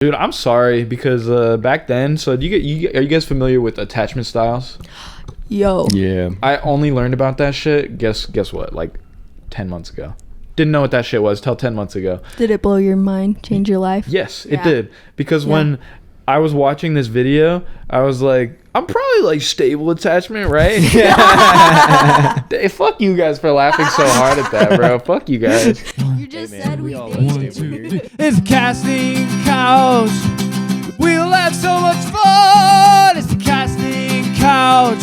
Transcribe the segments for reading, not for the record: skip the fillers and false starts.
Dude, I'm sorry because back then, so are you guys familiar with attachment styles? Yo. Yeah. I only learned about that shit, guess what, like 10 months ago. Didn't know what that shit was till 10 months ago. Did it blow your mind? Change your life? Yes, it did. Because when I was watching this video, I was like, I'm probably like stable attachment, right? Hey, fuck you guys for laughing so hard at that, bro. Fuck you guys. You just said we all did. 1, 2, 3. It's the casting couch. We'll have so much fun. It's the casting couch.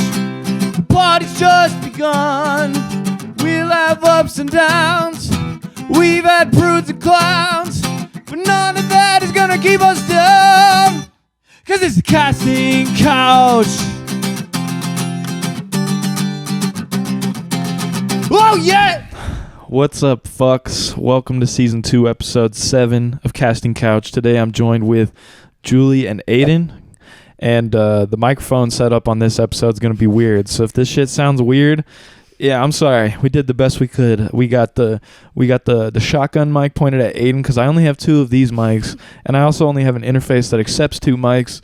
The party's just begun. We'll have ups and downs. We've had prudes and clowns, but none of that is gonna keep us down. Cause it's the casting couch. Oh yeah! What's up, fucks? Welcome to season 2, episode 7 of Casting Couch. Today I'm joined with Julie and Aiden. And the microphone setup on this episode is going to be weird. So if this shit sounds weird, yeah, I'm sorry. We did the best we could. We got the shotgun mic pointed at Aiden because I only have 2 of these mics, and I also only have an interface that accepts 2 mics.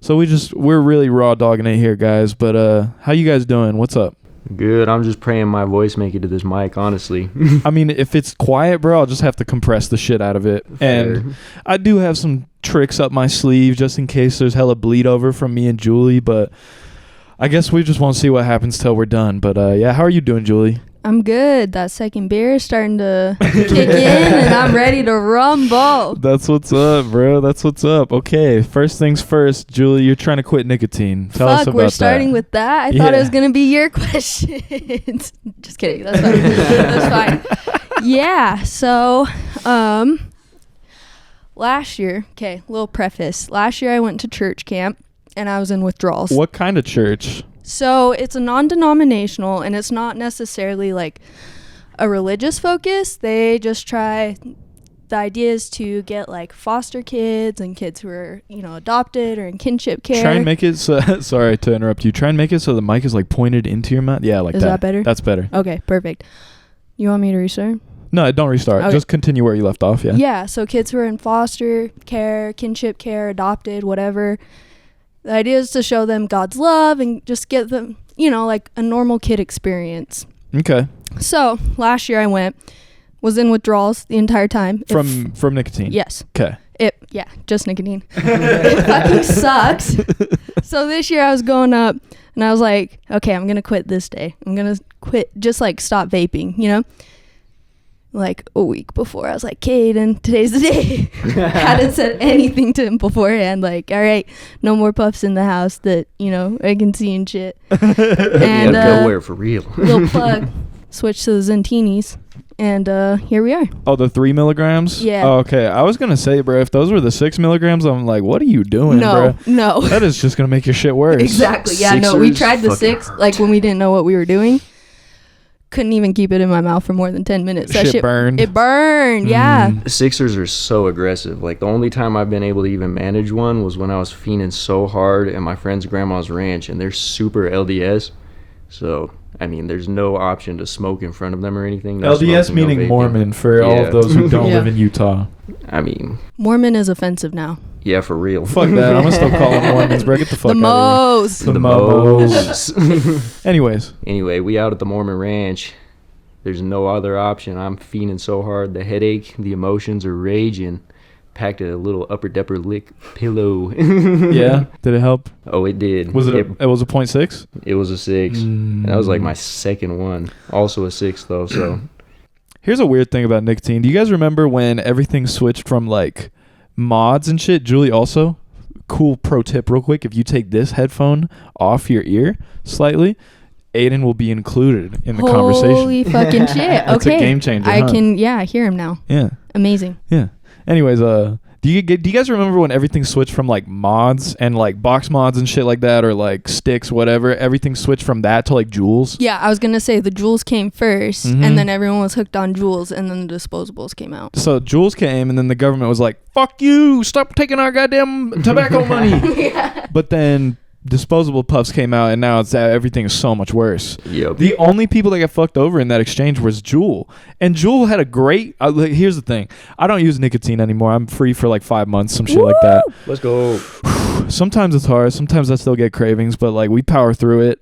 So we're really raw dogging it here, guys. But how you guys doing? What's up? Good. I'm just praying my voice make it to this mic, honestly. I mean, if it's quiet, bro, I'll just have to compress the shit out of it. Fair. And I do have some tricks up my sleeve just in case there's hella bleed over from me and Julie, but I guess we just won't see what happens till we're done. But yeah, how are you doing, Julie? I'm good. That second beer is starting to kick in, and I'm ready to rumble. That's what's up, bro. That's what's up. Okay, first things first, Julie, you're trying to quit nicotine. Tell us about that. We're starting with that? I thought it was going to be your questions. Just kidding. That's fine. That's fine. Yeah, so last year, okay, little preface. Last year I went to church camp, and I was in withdrawals. What kind of church? So it's a non-denominational, and it's not necessarily like a religious focus. They just try, the idea is to get like foster kids and kids who are, adopted or in kinship care. Try and make it so, sorry to interrupt you. Try and make it so the mic is like pointed into your mouth. Yeah, like that. Is that better? That's better. Okay, perfect. You want me to restart? No, don't restart. Okay. Just continue where you left off, yeah. Yeah, so kids who are in foster care, kinship care, adopted, whatever. The idea is to show them God's love and just get them, like a normal kid experience. Okay. So last year I was in withdrawals the entire time. From nicotine? Yes. Okay. Just nicotine. It fucking sucks. So this year I was going up and I was like, okay, I'm going to quit this day. I'm going to quit, just like stop vaping, Like a week before, I was like, Aiden, today's the day. Hadn't said anything to him beforehand. Like, all right, no more puffs in the house that, I can see and shit. And go where for real. Little plug, switch to the Zentinis. And here we are. Oh, the 3 milligrams? Yeah. Oh, okay. I was going to say, bro, if those were the 6 milligrams, I'm like, what are you doing, bro? No. That is just going to make your shit worse. Exactly. Yeah, no, we tried the 6, like when we didn't know what we were doing. Couldn't even keep it in my mouth for more than 10 minutes. That shit burned. It burned, yeah. Sixers are so aggressive. Like, the only time I've been able to even manage one was when I was fiending so hard at my friend's grandma's ranch, and they're super LDS. So, I mean, there's no option to smoke in front of them or anything. No LDS smoking, no meaning vaping. Mormon for all of those who don't Yeah. live in Utah. I mean, Mormon is offensive now. yeah, for real. Fuck that. I'm going to still call them Mormons, bro. Get the fuck The out most. of here. The most. Anyways. Anyway, we out at the Mormon ranch. There's no other option. I'm fiending so hard. The headache, the emotions are raging. Packed a little upper depper lick pillow. Yeah? Did it help? Oh, it did. Was it was a 0.6? It was a 6. And that was like my second one. Also a 6 though, so. Here's a weird thing about nicotine. Do you guys remember when everything switched from like mods and shit? Julie, also, cool pro tip real quick. If you take this headphone off your ear slightly, Aiden will be included in the conversation. Holy fucking shit. Okay. It's a game changer, I huh? I hear him now. Yeah. Amazing. Yeah. Anyways, do you guys remember when everything switched from like mods and like box mods and shit like that, or like sticks, whatever? Everything switched from that to like Juuls. Yeah, I was gonna say the Juuls came first, and then everyone was hooked on Juuls, and then the disposables came out. So Juuls came, and then the government was like, "Fuck you! Stop taking our goddamn tobacco money." Yeah. But then disposable puffs came out, and now everything is so much worse. Yep. The only people that got fucked over in that exchange was Juul, and Juul had a great. Here's the thing: I don't use nicotine anymore. I'm free for like 5 months, some shit like that. Let's go. Sometimes it's hard. Sometimes I still get cravings, but like we power through it.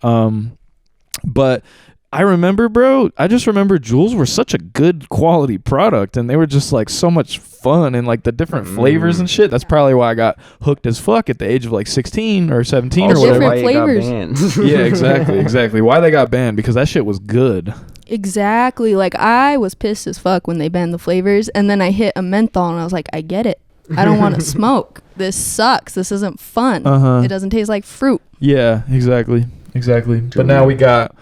But I remember, bro, I just remember Juuls were such a good quality product, and they were just like so much fun, and like the different flavors and shit. That's probably why I got hooked as fuck at the age of like 16 or 17 or whatever. Different flavors. Yeah, exactly. Why they got banned? Because that shit was good. Exactly. Like, I was pissed as fuck when they banned the flavors, and then I hit a menthol, and I was like, I get it. I don't want to smoke. This sucks. This isn't fun. It doesn't taste like fruit. Yeah, exactly. But now we got...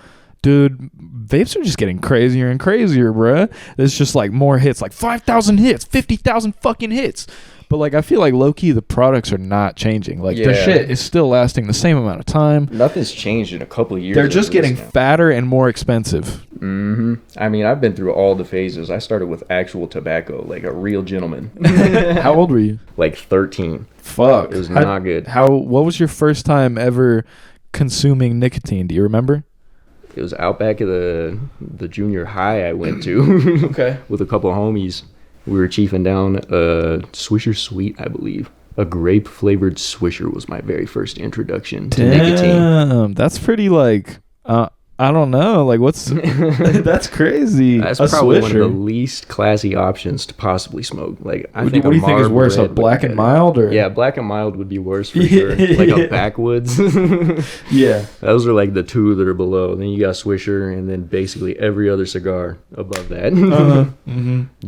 Dude, vapes are just getting crazier and crazier, bruh. There's just like more hits, like 5,000 hits, 50,000 fucking hits. But like, I feel like low-key the products are not changing. Like their shit is still lasting the same amount of time. Nothing's changed in a couple of years. They're just getting fatter and more expensive. I mean, I've been through all the phases. I started with actual tobacco, like a real gentleman. How old were you? Like 13. Fuck. It was not good. What was your first time ever consuming nicotine? Do you remember? It was out back at the junior high I went to. Okay. With a couple of homies. We were chiefing down a Swisher Sweet, I believe. A grape flavored Swisher was my very first introduction to nicotine. That's pretty like I don't know. Like, what's that's crazy. That's a probably Swisher. one of the least classy options to possibly smoke. Like, I think what do you think is worse, a black and mild or? Yeah, black and mild would be worse for sure. Like a backwoods. Yeah, those are like the two that are below. Then you got Swisher, and then basically every other cigar above that.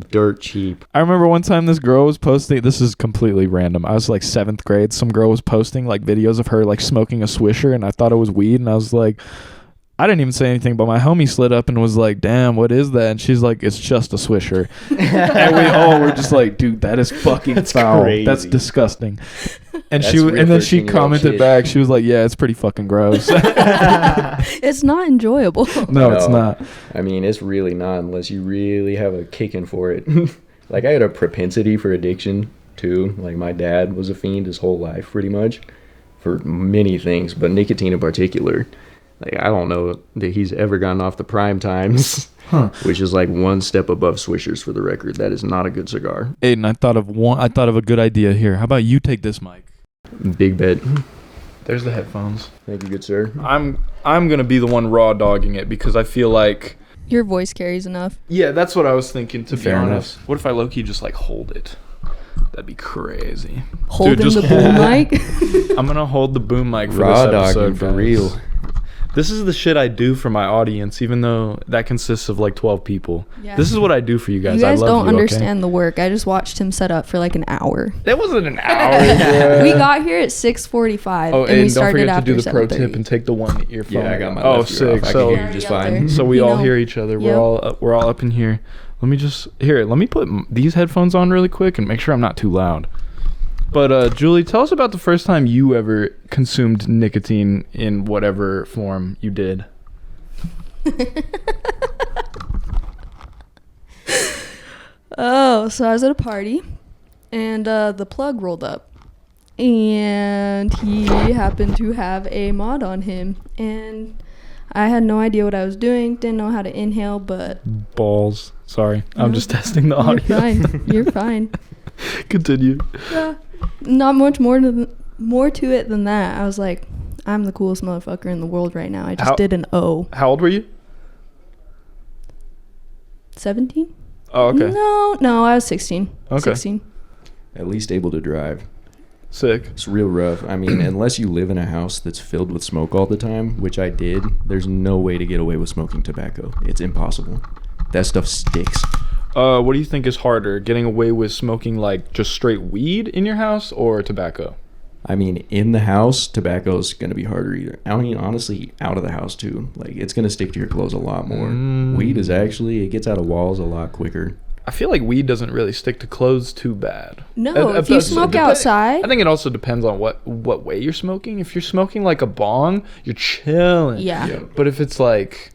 Dirt cheap. I remember one time this girl was posting. This is completely random. I was like 7th grade. Some girl was posting like videos of her like smoking a Swisher, and I thought it was weed, and I was like. I didn't even say anything, but my homie slid up and was like, damn, what is that? And she's like, it's just a Swisher. And we all were just like, dude, that is fucking foul. Crazy. That's disgusting. And That's then she 13-year-old commented shit. back. She was like, yeah, it's pretty fucking gross. It's not enjoyable. No, it's not. I mean, it's really not unless you really have a kicking for it. Like, I had a propensity for addiction, too. Like, my dad was a fiend his whole life, pretty much, for many things, but nicotine in particular. Like, I don't know that he's ever gotten off the prime times, which is like one step above Swishers for the record. That is not a good cigar. Aiden, I thought of a good idea here. How about you take this mic? Big bet. There's the headphones. Thank you, good sir. I'm gonna be the one raw dogging it because I feel like Your voice carries enough. yeah, that's what I was thinking. To Fair be enough. honest, what if I low key just like hold it? That'd be crazy. Holding just the boom mic. I'm gonna hold the boom mic for Raw this episode, dogging for guys. real. This is the shit I do for my audience, even though that consists of like 12 people. Yeah. This is what I do for you guys. You guys I love don't you, understand the work. I just watched him set up for like an hour. That wasn't an hour. We got here at 6:45 Oh, and we and don't started forget to after do the pro tip 7:30. and take the one earphone. Yeah, I got my Oh, left ear sick. off. I So, can hear you just fine. so we You all know. hear each other. Yep. We're all up in here. Let me put these headphones on really quick and make sure I'm not too loud. But Julie, tell us about the first time you ever consumed nicotine in whatever form you did. Oh, so I was at a party and the plug rolled up and he happened to have a mod on him and I had no idea what I was doing, didn't know how to inhale, but Balls. Sorry, I'm No, just testing the you're audio. fine. You're fine. Continue. Yeah, not much more to it than that. I was like, I'm the coolest motherfucker in the world right now. I just did an O. How old were you? 17? Oh, okay. No, I was 16. Okay. 16. At least able to drive. Sick. It's real rough. I mean, unless you live in a house that's filled with smoke all the time, which I did, there's no way to get away with smoking tobacco. It's impossible. That stuff sticks. What do you think is harder, getting away with smoking like just straight weed in your house or tobacco? I mean, in the house, tobacco is going to be harder either. I mean, honestly, out of the house too. Like, it's going to stick to your clothes a lot more. Weed is actually, it gets out of walls a lot quicker. I feel like weed doesn't really stick to clothes too bad. No, if you smoke outside. I think it also depends on what way you're smoking. If you're smoking like a bong, you're chilling. Yeah. Yeah. But if it's like,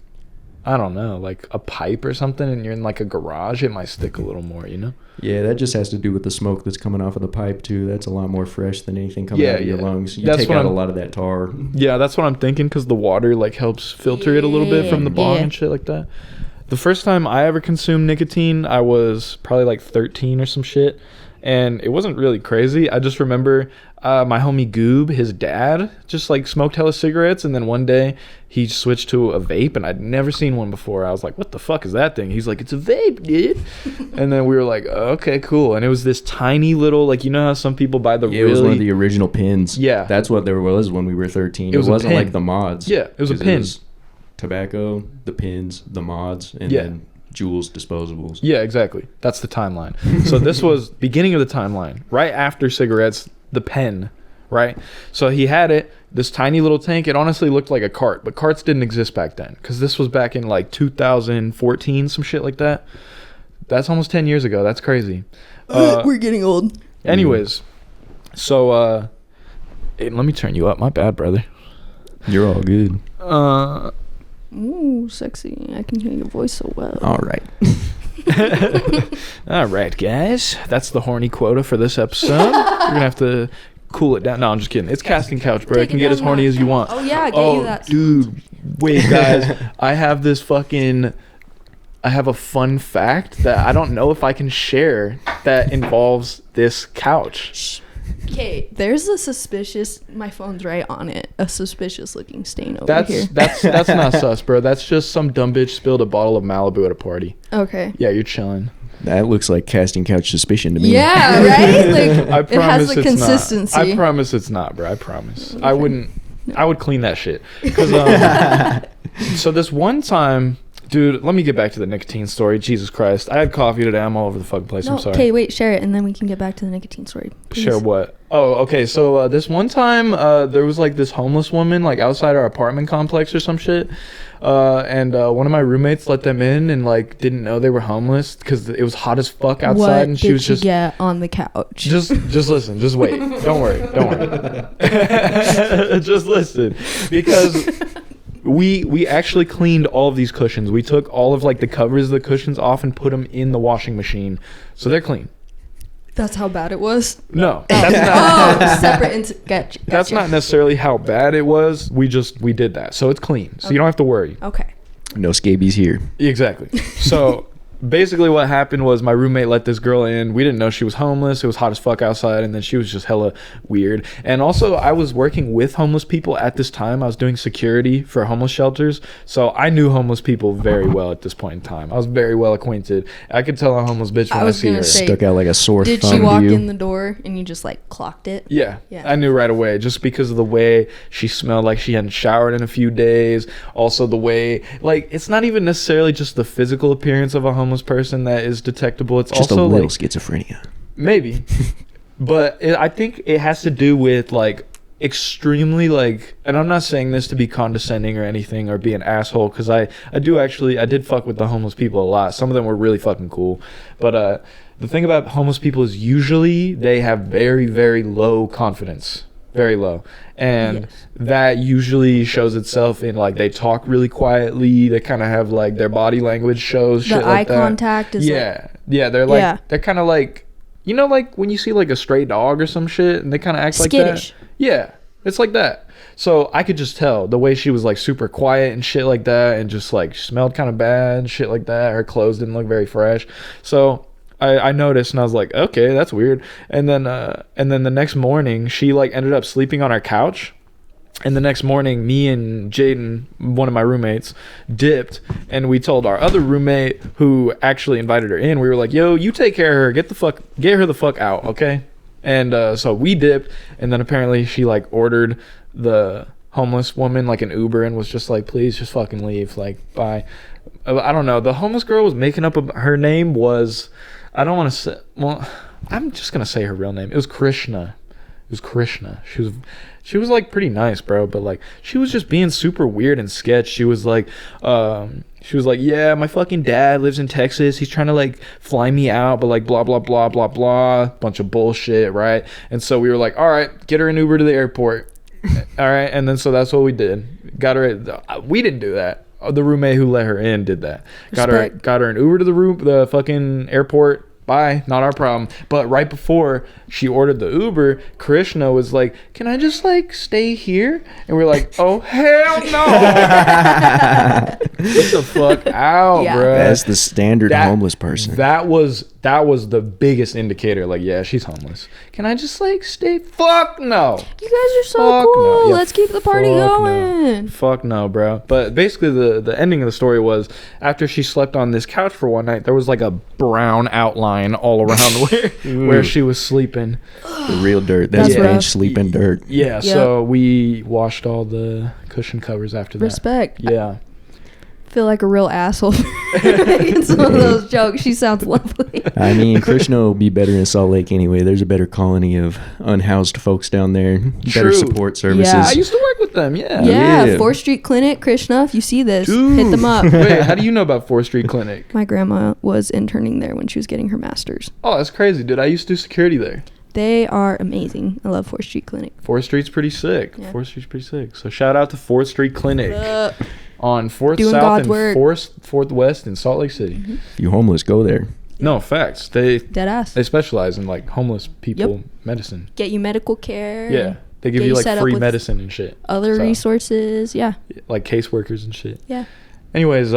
I don't know, like a pipe or something, and you're in like a garage, it might stick a little more, you know? Yeah, that just has to do with the smoke that's coming off of the pipe too. That's a lot more fresh than anything coming out of your lungs. You take out a lot of that tar. Yeah, that's what I'm thinking, because the water like helps filter it a little bit from the bong and shit like that. The first time I ever consumed nicotine, I was probably like 13 or some shit. And it wasn't really crazy. I just remember my homie Goob, his dad, just like smoked hella cigarettes. And then one day he switched to a vape, and I'd never seen one before. I was like, what the fuck is that thing? He's like, it's a vape, dude. And then we were like, oh, okay, cool. And it was this tiny little, like, you know how some people buy the it was one of the original pins. Yeah. That's what there was when we were 13. It wasn't like the mods. Yeah, it was a pin. Tobacco, the pins, the mods, and then Jules disposables. Yeah, exactly. That's the timeline. So this was beginning of the timeline, right after cigarettes, the pen, right? So he had it, this tiny little tank. It honestly looked like a cart, but carts didn't exist back then, because this was back in like 2014, some shit like that. That's almost 10 years ago. That's crazy. We're getting old. Anyways, so Aiden, let me turn you up. My bad, brother. You're all good. Ooh, sexy. I can hear your voice so well. All right. All right, guys. That's the horny quota for this episode. You're going to have to cool it down. No, I'm just kidding. It's casting couch, bro. You can get as horny as you want. Oh, yeah. Get you that. Dude. Wait, guys. I have a fun fact that I don't know if I can share that involves this couch. Okay, there's a suspicious. My phone's right on it. A suspicious looking stain over here. That's not sus, bro. That's just some dumb bitch spilled a bottle of Malibu at a party. Okay. Yeah, you're chilling. That looks like casting couch suspicion to me. Yeah, right. Like I it promise has the it's consistency. not. I promise it's not, bro. I promise. Okay. I wouldn't. No. I would clean that shit. 'Cause, so this one time. Dude, let me get back to the nicotine story. Jesus Christ. I had coffee today. I'm all over the fucking place. No, I'm sorry. okay, wait, share it, and then we can get back to the nicotine story. Please. Share what? Oh, okay. So this one time, there was like this homeless woman like outside our apartment complex or some shit. And one of my roommates let them in and like didn't know they were homeless because it was hot as fuck outside. What and she did was you just get on the couch? Just listen. Just wait. Don't worry. Just listen, because we actually cleaned all of these cushions. We took all of like the covers of the cushions off and put them in the washing machine, so they're clean. That's how bad it was. No, that's not. Separate. Gotcha. That's not necessarily how bad it was. We did that, so it's clean. So you don't have to worry. Okay. No scabies here. Exactly. So basically what happened was my roommate let this girl in. We didn't know she was homeless. It was hot as fuck outside, and then she was just hella weird. And also I was working with homeless people at this time. I was doing security for homeless shelters, so I knew homeless people very well at this point in time. I was very well acquainted. I could tell a homeless bitch when I see her. Stuck out like a sore thumb. Did she walk in the door and you just like clocked it? Yeah, Yeah. I knew right away, just because of the way she smelled like she hadn't showered in a few days. Also the way, like, it's not even necessarily just the physical appearance of a homeless person that is detectable. It's just also a little like schizophrenia. maybe, but I think it has to do with like extremely like, and I'm not saying this to be condescending or anything or be an asshole, because I did fuck with the homeless people a lot. Some of them were really fucking cool, but the thing about homeless people is usually they have very, very low confidence. Very low. And Yes. that usually shows itself in like they talk really quietly. They kind of have like their body language shows The shit eye like that. contact is Yeah, they're like they're kind of like, you know, like when you see like a stray dog or some shit and they kind of act skittish. like that. Yeah, it's like that. So I could just tell the way she was like super quiet and shit like that, and just like smelled kind of bad and shit like that. Her clothes didn't look very fresh. So I noticed, and I was like, okay, that's weird. And then the next morning, she like ended up sleeping on our couch. And the next morning, me and Jaden, one of my roommates, dipped, and we told our other roommate who actually invited her in. We were like, "Yo, you take care of her. Get her the fuck out, okay?" And so we dipped, and then apparently she like ordered the homeless woman like an Uber and was just like, "Please, just fucking leave, like, bye." I don't know. The homeless girl was making up her name was. I don't want to say. Well, I'm just gonna say her real name. It was Krishna. She was like pretty nice, bro. But like, she was just being super weird and sketch. She was like, yeah, my fucking dad lives in Texas. He's trying to like fly me out, but like blah blah blah blah blah. Bunch of bullshit, right? And so we were like, all right, get her an Uber to the airport. All right, and then so that's what we did. Got her. We didn't do that. the roommate who let her in did that. Respect. Got her an Uber to the fucking airport. Bye, not our problem. But right before she ordered the Uber, Krishna was like, "Can I just like stay here?" And we're like, "Oh hell no!" Get the fuck out, Yeah. bro. That's the standard That- homeless person. That was the biggest indicator. Like, yeah, she's homeless. Can I just like stay? Fuck no. You guys are so Fuck cool. no. Yeah, Let's keep the party fuck going. Fuck no, bro. But basically, the ending of the story was after she slept on this couch for one night, there was like a brown outline all around where she was sleeping. The real dirt. That's That's bench rough. sleeping dirt. Yeah, so we washed all the cushion covers after that. Respect. Yeah. Feel like a real asshole making some of those jokes. She sounds lovely. I mean, Krishna will be better in Salt Lake anyway. There's a better colony of unhoused folks down there. True. Better support services. Yeah. I used to work with them, yeah. Yeah, yeah. 4th Street Clinic, Krishna, if you see this, Dude. hit them up. Wait, how do you know about 4th Street Clinic? My grandma was interning there when she was getting her master's. Oh, that's crazy, dude. I used to do security there. They are amazing. I love 4th Street Clinic. 4th Street's pretty sick. Yeah. 4th Street's pretty sick. So shout out to 4th Street Clinic on 4th Doing South God's and work. 4th West in Salt Lake City. If you homeless, go there. No, facts. They Deadass. specialize in like homeless people medicine. Get you medical care. Yeah. They give Get you you like set up free with medicine and shit. Other So, resources. Yeah. like caseworkers and shit. Yeah. Anyways,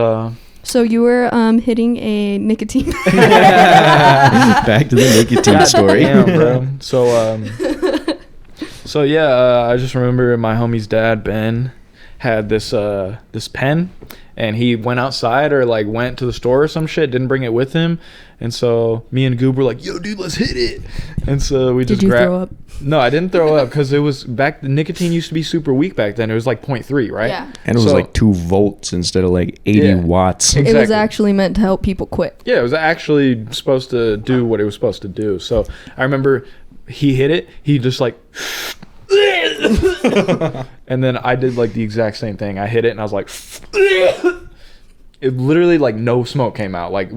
So you were hitting a nicotine. Back to the nicotine story. damn, bro. So yeah, I just remember my homie's dad Ben had this pen, and he went outside or like went to the store or some shit, didn't bring it with him, and so me and Goob were like, "Yo, dude, let's hit it!" And so we Did just you grabbed. throw up? No, I didn't throw up because it was back. The nicotine used to be super weak back then. It was like 0.3, right? Yeah. And it was So- like 2 volts instead of like 80 Yeah. watts. It was Exactly. actually meant to help people quit. Yeah, it was actually supposed to do what it was supposed to do. So I remember he hit it. He just like, and then I did like the exact same thing. I hit it and I was like, it literally like no smoke came out. Like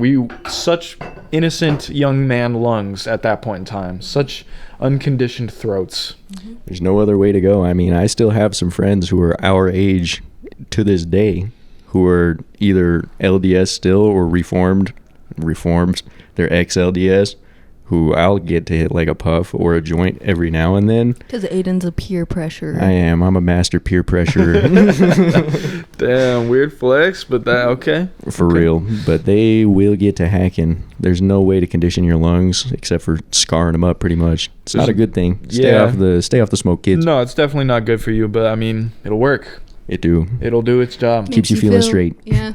such innocent young man lungs at that point in time. Such unconditioned throats. There's no other way to go. I mean, I still have some friends who are our age to this day who are either LDS still or reformed. They're ex-LDS, who I'll get to hit like a puff or a joint every now and then. Because Aiden's a peer pressure. I'm a master peer pressure Damn, weird flex, but that okay. for real. But they will get to hacking. There's no way to condition your lungs except for scarring them up pretty much. It's not a good thing. Stay Yeah. off the smoke, kids. No, it's definitely not good for you, but I mean, it'll work. It do. It'll do its job. Keeps you feeling straight. Yeah.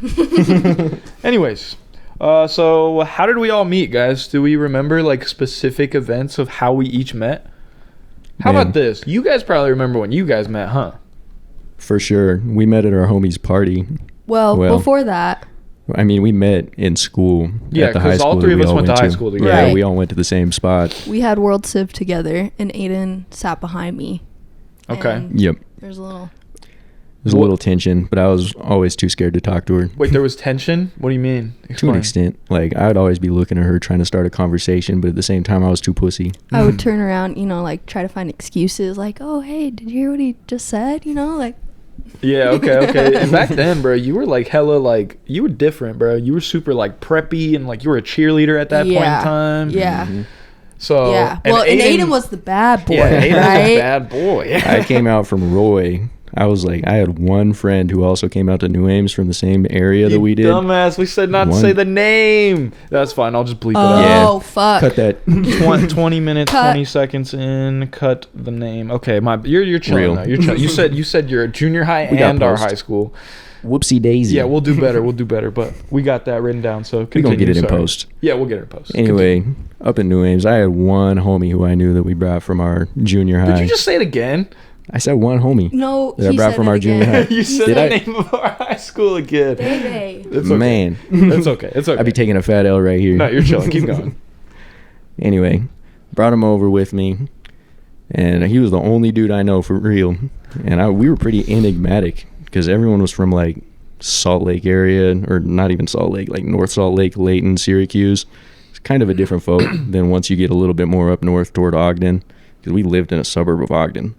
Anyways, so how did we all meet, guys? Do we remember like specific events of how we each met? How Man. about this? You guys probably remember when you guys met, huh? For sure. We met at our homie's party. Well, Well. before that, I mean, we met in school. Yeah, at the high 'cause all school three that of we us all went to high school together. Yeah, Right. we all went to the same spot. we had World Civ together, and Aiden sat behind me. Okay. And Yep. There's a little. There's a little tension, but I was always too scared to talk to her. Wait, there was tension? What do you mean? To an Explain. extent. Like, I'd always be looking at her trying to start a conversation, but at the same time, I was too pussy. I would turn around, like try to find excuses, like, "Oh, hey, did you hear what he just said?" Like. Yeah, okay. And back then, bro, you were like hella like, you were different, bro. You were super like preppy and like you were a cheerleader at that point in time. Yeah. So Yeah. Well, and Aiden was the bad boy, yeah, Aiden was right? a bad boy. I came out from Roy. I was like, I had one friend who also came out to New Ames from the same area that we did. Dumbass, we said not to One. say the name. That's fine. I'll just bleep it Oh, out. Yeah. fuck. Cut that. 20 minutes, Cut. 20 seconds in. Cut the name. Okay, you're chilling Real. now. You're chilling. You said you're a junior high We got and our post. high school. Whoopsie daisy. Yeah, we'll do better. We'll do better. But we got that written down. So We're continue. going to get it in Sorry. post. Yeah, we'll get it in post. Anyway, up in New Ames, I had one homie who I knew that we brought from our junior high. Did you just say it again? I said one homie. No, That I he brought said from it our junior again. high. You said Did the I? name of our high school again. Baby. It's okay. Man. It's okay. It's okay. I'd be taking a fat L right here. No, you're chilling. Keep going. Anyway, brought him over with me, and he was the only dude I know for real. And we were pretty enigmatic because everyone was from like Salt Lake area, or not even Salt Lake, like North Salt Lake, Layton, Syracuse. It's kind of a different folk than once you get a little bit more up north toward Ogden, because we lived in a suburb of Ogden.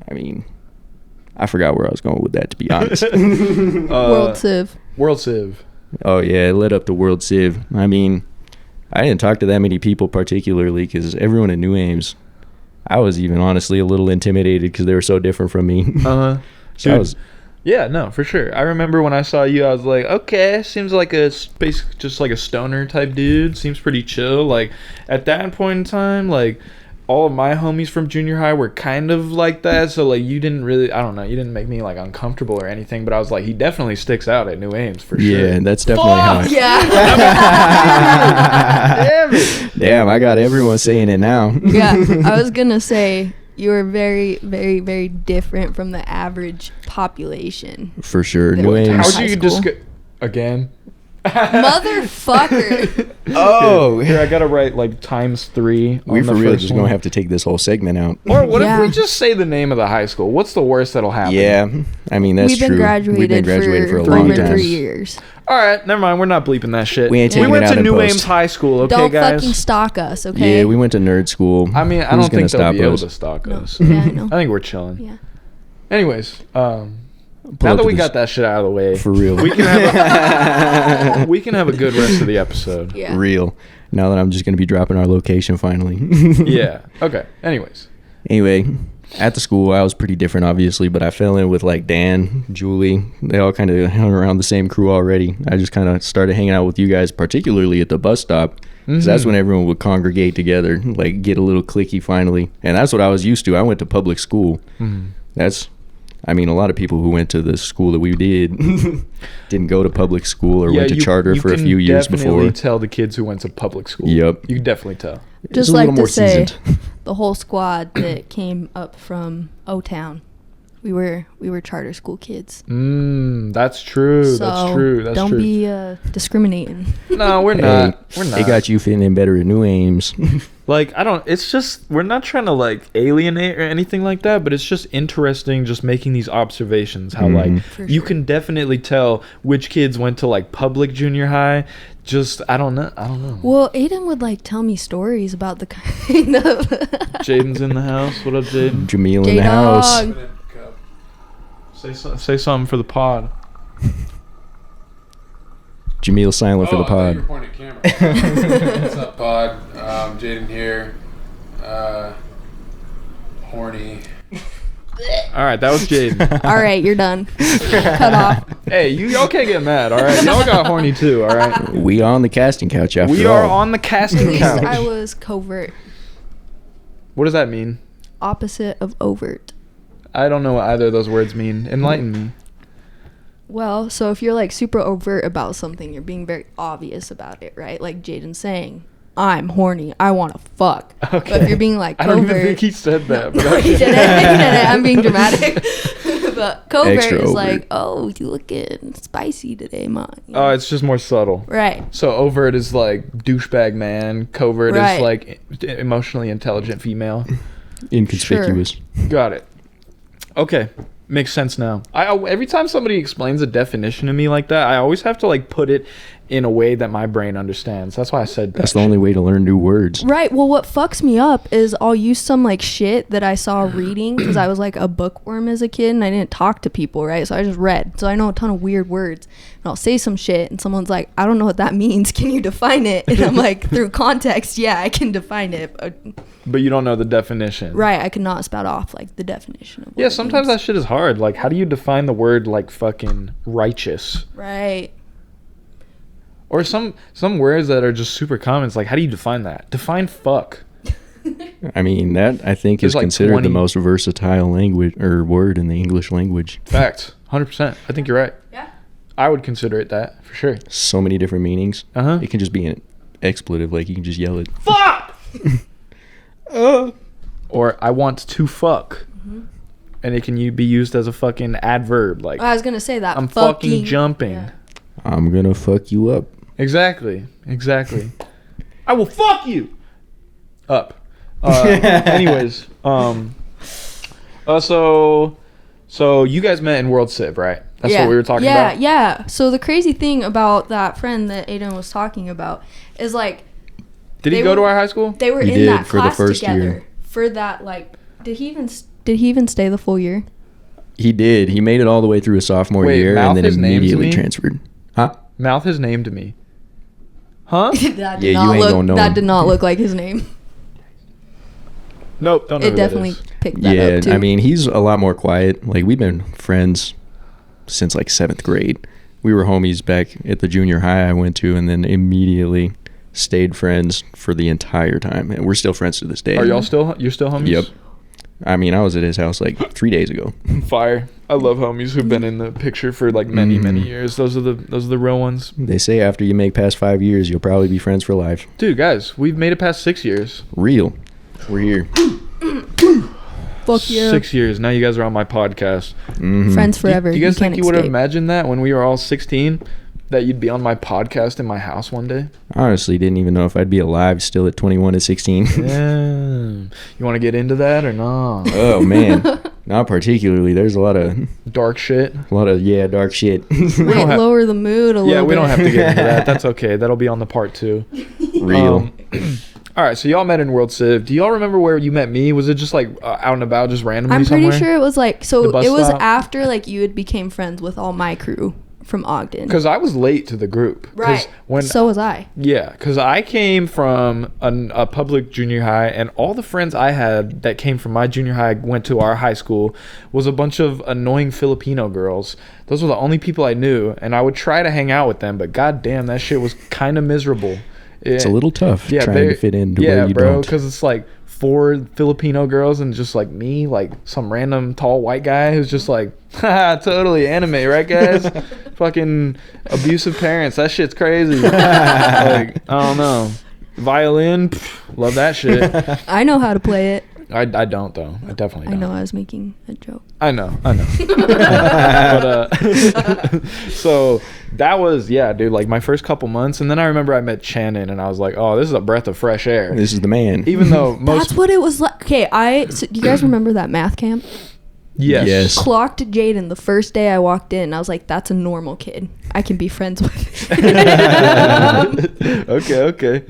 I mean, I forgot where I was going with that, to be honest. World Civ. World Civ. Oh, yeah, it led up to World Civ. I mean, I didn't talk to that many people particularly because everyone at New Ames, I was even honestly a little intimidated because they were so different from me. Uh-huh. So I was, Yeah, no, for sure. I remember when I saw you, I was like, okay, seems like just like a stoner type dude. Seems pretty chill. Like, at that point in time, like, all of my homies from junior high were kind of like that. So, like, you didn't really, I don't know, you didn't make me, like, uncomfortable or anything. But I was like, he definitely sticks out at New Ames for sure. yeah, that's definitely how I... Yeah. Damn it. Damn, I got everyone saying it now. Yeah. I was going to say, you were very, very, very different from the average population. For sure. That New went to Ames. How'd you High just school. again? Motherfucker. Oh, Here, I gotta write like ×3. we on for the real first just one. gonna have to take this whole segment out. Or what Yeah. if we just say the name of the high school? What's the worst that'll happen? Yeah, I mean that's We've been true. graduated, We've been graduated for a over long years. time. 3 years. All right, never mind. We're not bleeping that shit. We ain't taking went it out to in New post. Ames High School, okay, Don't guys? fucking stalk us, okay? Yeah, we went to nerd school. I mean, I Who's don't gonna think they'll stop be able us? to stalk No. us. Yeah, I know. I think we're chilling. Yeah. Anyways, Pull now up that to we this- got that shit out of the way, for real. we can have we can have a good rest of the episode. Yeah. Real. Now that I'm just gonna be dropping our location finally. Yeah. Okay. Anyways. Anyway, at the school I was pretty different, obviously, but I fell in with like Dan, Julie. They all kind of hung around the same crew already. I just kind of started hanging out with you guys, particularly at the bus stop. Because that's when everyone would congregate together, like get a little cliquey finally. And that's what I was used to. I went to public school. That's, I mean, a lot of people who went to the school that we did didn't go to public school or went to charter for a few years You before. can definitely tell the kids who went to public school. Yep. You can definitely tell. It's Just a like little to more say, seasoned. the whole squad that came up from O-Town, we were charter school kids. That's true. So That's true. That's don't true. be discriminating. No, we're Hey, not. We're not. It got you fitting in better at New Ames. Like, I don't, it's just, we're not trying to like alienate or anything like that, but it's just interesting just making these observations how like For you sure. can definitely tell which kids went to like public junior high. Just, I don't know. Well, Aiden would like tell me stories about the kind of Jaden's in the house. What up, Jaden? Jameel in the house. J-Dog. Say something for the pod. Jameel silent for the I thought you pod. were pointing at camera. What's up, pod? Jaden here. Horny. All right, that was Jaden. All right, you're done. Cut off. Hey, y'all can't get mad, all right? Y'all got horny too, all right? We on the casting couch after We all. are on the At casting least couch. I was covert. What does that mean? Opposite of overt. I don't know what either of those words mean. Enlighten me. Well, so if you're like super overt about something, you're being very obvious about it, right? Like Jaden saying, I'm horny. I want to fuck. But if you're being like I don't covert. even think he said that. But No, he didn't. He didn't. I'm being dramatic. But covert Extra is overt. like, oh, you looking spicy today, man. Oh, it's just more subtle. Right. So overt is like douchebag man. Covert Right. is like emotionally intelligent female. Inconspicuous. Got it. Okay, makes sense now. Every time somebody explains a definition to me like that, I always have to like put it in a way that my brain understands. That's why I said that. That's the only way to learn new words. Right. Well, what fucks me up is I'll use some like shit that I saw reading because I was like a bookworm as a kid and I didn't talk to people, right? So I just read. So I know a ton of weird words. And I'll say some shit and someone's like, I don't know what that means. Can you define it? And I'm like, through context, yeah, I can define it. But you don't know the definition. Right. I cannot spout off like the definition of what Yeah, it sometimes means. that shit is hard. Like, how do you define the word like fucking righteous? Right. Or some words that are just super common. It's like, how do you define that? Define fuck. I mean, that I think There's is like considered 20 the most versatile language or word in the English language. Fact. 100%. I think you're right. Yeah. I would consider it that, for sure. So many different meanings. Uh-huh. It can just be an expletive, like you can just yell it. Fuck! Or I want to fuck. And it can be used as a fucking adverb. Like, I was going to say that. I'm fucking jumping. Yeah. I'm gonna fuck you up. Exactly. I will fuck you up. Anyways, so you guys met in World Civ, right? That's what we were talking about. Yeah. So the crazy thing about that friend that Aiden was talking about is like Did he They go to were- our high school? they were He in did that for the class first together year. for that like did he even stay the full year? He did. He made it all the way through his sophomore Wait, year mouth and then his name to immediately me? transferred. Huh? Mouth his name to me. Huh? That Yeah, you ain't gonna know that him. did not look like his name. Nope, don't know It who that definitely is. picked that Yeah, up too. I mean, he's a lot more quiet. Like, we've been friends since like 7th grade. We were homies back at the junior high I went to, and then immediately stayed friends for the entire time. And we're still friends to this day. Are y'all still? You're still homies? Yep. I mean, I was at his house like 3 days ago. Fire. I love homies who've been in the picture for like many Mhm. years. Those are the real ones. They say after you make past 5 years, you'll probably be friends for life. Dude, guys, we've made it past 6 years. Real. We're here. Fuck yeah. 6 years. Now you guys are on my podcast. Mhm. Friends forever. Do you guys can't think you would have escape. imagined that when we were all 16? That you'd be on my podcast in my house one day? Honestly, didn't even know if I'd be alive still at 21 and 16. Yeah. You want to get into that or not? Oh man, not particularly. There's a lot of Dark shit. dark shit. We Might don't have- lower the mood a little bit. Yeah, we don't have to get into that. That's okay. That'll be on the part 2. Real. All right, so y'all met in World Civ. Do y'all remember where you met me? Was it just like out and about, just randomly I'm pretty somewhere? sure it was like, The so bus it was stop? after like you had became friends with all my crew from Ogden. Because I was late to the group. 'Cause Right. When So was I. Yeah, because I came from a public junior high, and all the friends I had that came from my junior high went to our high school was a bunch of annoying Filipino girls. Those were the only people I knew, and I would try to hang out with them, but goddamn, that shit was kind of miserable. It's a little tough trying to fit into where you bro, don't. because it's like 4 Filipino girls and just like me, like some random tall white guy who's just like, haha, totally anime, right, guys? Fucking abusive parents. That shit's crazy. Like, I don't know. Violin, love that shit. I know how to play it. I don't though. I definitely I don't. know I was making a joke. I know. But so that was, yeah, dude, like my first couple months, and then I remember I met Shannon, and I was like, oh, this is a breath of fresh air. This is the man. Even though most, That's what it was like. Okay, so do you guys remember that math camp? yes. Clocked Jaden the first day I walked in. I was like, that's a normal kid. I can be friends with. Okay.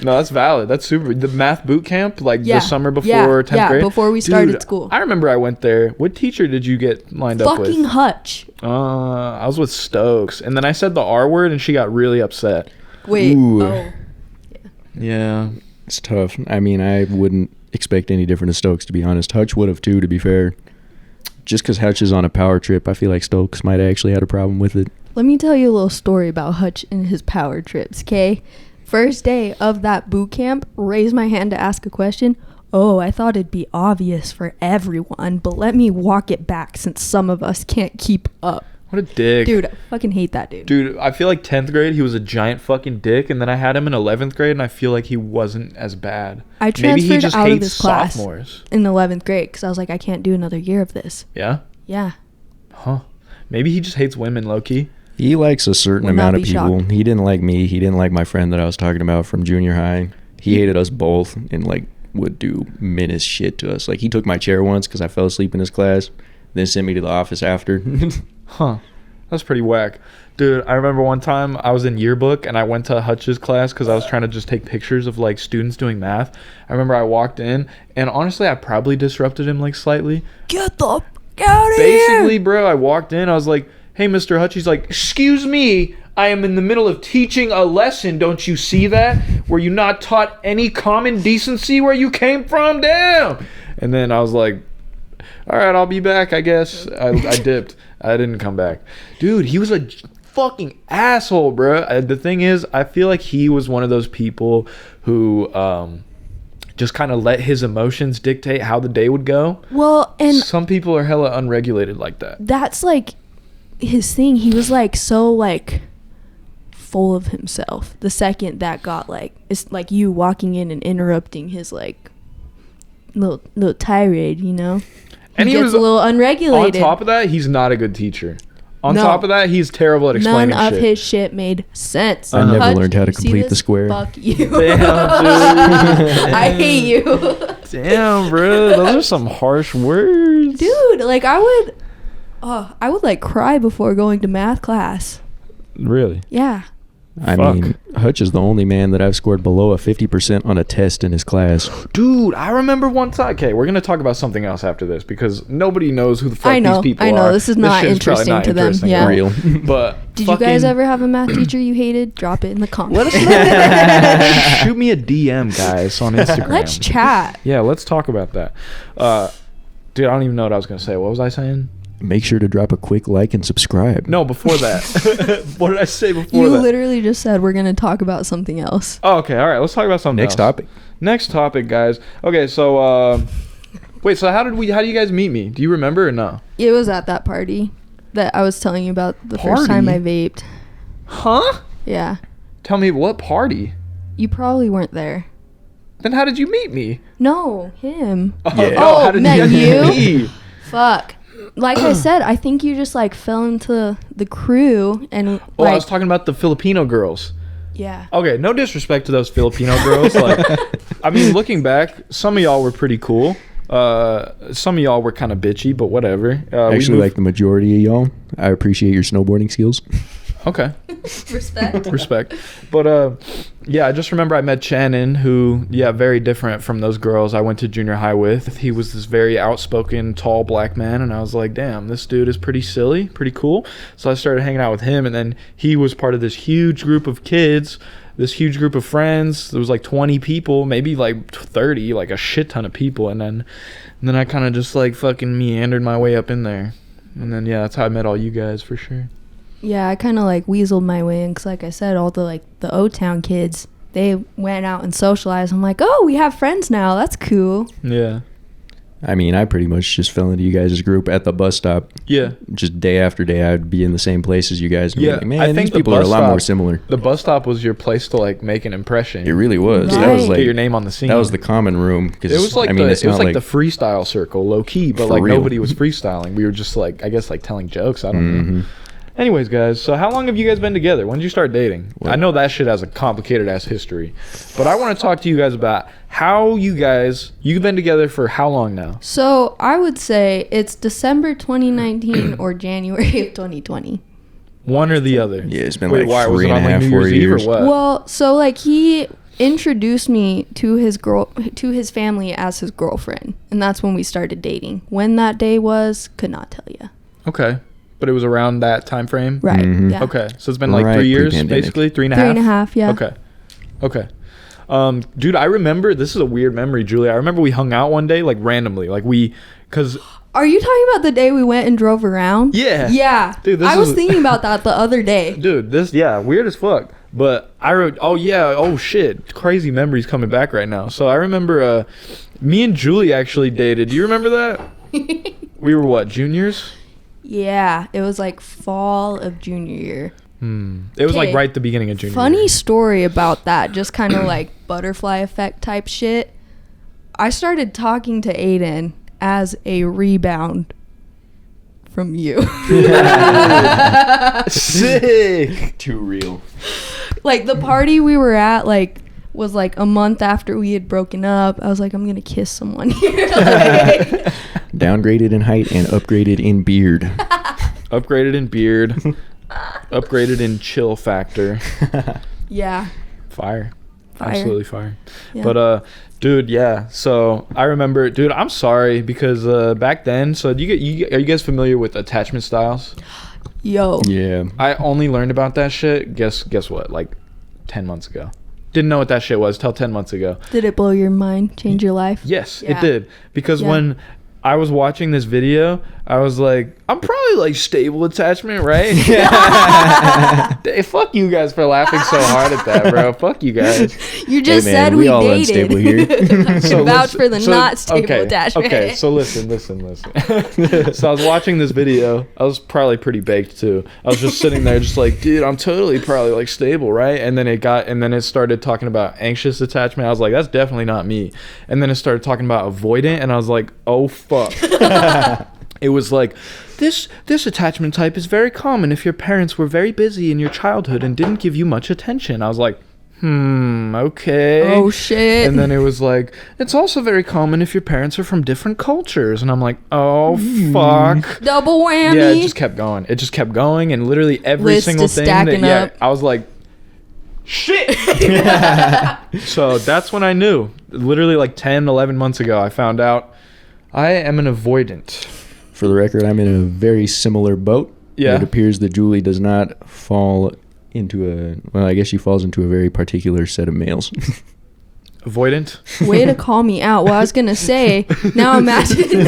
No, that's valid. That's super. The math boot camp, like Yeah. the summer before Yeah. 10th Yeah, grade. before we started Dude, school. I remember I went there. What teacher did you get lined up with? Fucking Hutch. I was with Stokes, and then I said the R word, and she got really upset. Wait. Ooh. Oh. Yeah. It's tough. I mean, I wouldn't expect any different of Stokes, to be honest. Hutch would have too, to be fair. Just because Hutch is on a power trip, I feel like Stokes might have actually had a problem with it. Let me tell you a little story about Hutch and his power trips, okay? First day of that boot camp, raised my hand to ask a question. Oh, I thought it'd be obvious for everyone, but let me walk it back since some of us can't keep up. What a dick. Dude, I fucking hate that dude. Dude, I feel like 10th grade, he was a giant fucking dick, and then I had him in 11th grade, and I feel like he wasn't as bad. I Maybe transferred he just out of hates this class sophomores. in 11th grade because I was like, I can't do another year of this. Yeah? Yeah. Huh. Maybe he just hates women, low-key. He likes a certain Would not amount of be people. shocked. He didn't like me. He didn't like my friend that I was talking about from junior high. He hated us both and like would do menace shit to us. Like he took my chair once because I fell asleep in his class, then sent me to the office after. Huh. That's pretty whack. Dude, I remember one time I was in yearbook and I went to Hutch's class because I was trying to just take pictures of like students doing math. I remember I walked in and honestly I probably disrupted him like slightly. Get the fuck out of Basically, here! bro, I walked in, I was like, hey, Mr. Hutch. He's like, excuse me, I am in the middle of teaching a lesson. Don't you see that? Were you not taught any common decency where you came from? Damn. And then I was like, all right, I'll be back, I guess. I dipped. I didn't come back. Dude, he was a fucking asshole, bro. The thing is, I feel like he was one of those people who just kind of let his emotions dictate how the day would go. Well, and Some people are hella unregulated like that. that's like his thing. He was like so like full of himself. The second that got like, it's like you walking in and interrupting his like little tirade, you know? And He he gets was a little unregulated. On top of that, he's not a good teacher. On No. top of that, he's terrible at None explaining of shit. his shit made sense. I never Hutch, learned how to you see complete the this? square. Fuck you. Damn, dude. I hate you. Damn, bro. Those are some harsh words. Dude, like I would like cry before going to math class. Really? Yeah. I mean, Hutch is the only man that I've scored below a 50% on a test in his class. Dude, I remember one time. Okay, we're gonna talk about something else after this because nobody knows who the fuck these people are. I know. This is not shit's probably interesting to them. Yeah. Real. But Did you guys ever have a math teacher you hated? Drop it in the comments. let us know. Shoot me a DM, guys, on Instagram. Let's chat. Yeah, let's talk about that. Dude, I don't even know what I was gonna say. What was I saying? Make sure to drop a quick like and subscribe. No, before that. What did I say before You that? literally just said we're going to talk about something else. Oh, okay. All right. Let's talk about something Next else. topic. Next topic, guys. Okay, so wait, so how do you guys meet me? Do you remember or no? It was at that party that I was telling you about the first time I vaped. Huh? Yeah. Tell me what party? You probably weren't there. Then how did you meet me? No, him. Yeah. Oh, how did met you you? meet me? Fuck. Like I said, I think you just like fell into the crew and Oh, I like was talking about the Filipino girls. yeah. Okay, no disrespect to those Filipino girls. Like, I mean, looking back, some of y'all were pretty cool. Some of y'all were kind of bitchy, but whatever. Actually, like the majority of y'all, I appreciate your snowboarding skills. Okay. Respect. But yeah, I just remember I met Shannon, who very different from those girls I went to junior high with. He was this very outspoken, tall black man, and I was like, damn, this dude is pretty silly, pretty cool. So I started hanging out with him, and then he was part of this huge group of kids, this huge group of friends. There was like 20 people, maybe like 30, like a shit ton of people, and then I kind of just like fucking meandered my way up in there. And then that's how I met all you guys for sure. Yeah, I kind of like weaseled my way in because, like I said, all the O-Town kids, they went out and socialized. I'm like, oh, we have friends now. That's cool. Yeah. I mean, I pretty much just fell into you guys' group at the bus stop. Yeah. Just day after day, I'd be in the same place as you guys. And be like, man, I think these the people are a bus lot more stop- similar. The bus stop was your place to like make an impression. It really was. Right. That was like Get your name on the scene. that was the common room. Cause, It was like I mean, it's it was not like the freestyle circle, low key, but For like real. nobody was freestyling. We were just like, I guess, like telling jokes. I don't know. Mhm. Anyways, guys, so how long have you guys been together? When did you start dating? Well- I know that shit has a complicated ass history, but I want to talk to you guys about how you've been together for how long now? So I would say it's December 2019 or January of 2020. One or the other? Yeah, it's been Wait, like why? Was three it and on a like half, New 4 Year's Eve years. or what? Well, so like he introduced me to his family as his girlfriend, and that's when we started dating. When that day was, could not tell you. Okay, but it was around that time frame. Right. Mhm. Yeah. Okay, so it's been like Right, 3 years, pre-pandemic. basically 3.5. Yeah. Okay. Dude, I remember, this is a weird memory, Julie. I remember we hung out one day, like randomly, cause Are you talking about the day we went and drove around? Yeah. Yeah. Dude, this I was is- thinking about that the other day. dude, weird as fuck. But oh shit, crazy memories coming back right now. So I remember, me and Julie actually dated. Do you remember that? We were what, juniors? Yeah, it was like fall of junior year. It was like Okay. right at the beginning of junior Funny year. story about that, just kind of like butterfly effect type shit. I started talking to Aiden as a rebound from you. Sick. Too real. Like the party we were at was like a month after we had broken up. I was like, I'm gonna kiss someone here. Like, Downgraded in height and upgraded in beard. Upgraded in beard. Upgraded in chill factor. yeah. Fire. Fire. Absolutely fire. Yeah. But dude, yeah. So I remember, dude, I'm sorry because back then, so are you guys familiar with attachment styles? Yo. Yeah. I only learned about that shit. Guess what? Like 10 months ago. Didn't know what that shit was till 10 months ago. Did it blow your mind? Change your life? Yes, Yeah. it did. Because Yeah. when I was watching this video, I was like, I'm probably like stable attachment, right? Hey, fuck you guys for laughing so hard at that, bro. Fuck you guys. You just Hey, man, said we we all dated. unstable here. So Vouch listen- for the so- not stable okay, attachment. Okay, so listen. So I was watching this video. I was probably pretty baked too. I was just sitting there just like, dude, I'm totally probably like stable, right? And then it started talking about anxious attachment. I was like, that's definitely not me. And then it started talking about avoidant, and I was like, oh fuck. It was like, this attachment type is very common if your parents were very busy in your childhood and didn't give you much attention. I was like, okay. Oh shit. And then it was like, it's also very common if your parents are from different cultures. And I'm like, oh, fuck. Double whammy. Yeah, it just kept going. And literally every List single is thing. stacking up. I was like, Shit. So that's when I knew. Literally like 10, 11 months ago, I found out I am an avoidant. For the record, I'm in a very similar boat. Yeah. It appears that Julie does not fall into I guess she falls into a very particular set of males. Avoidant? Way to call me out. Well, I was going to say, now imagine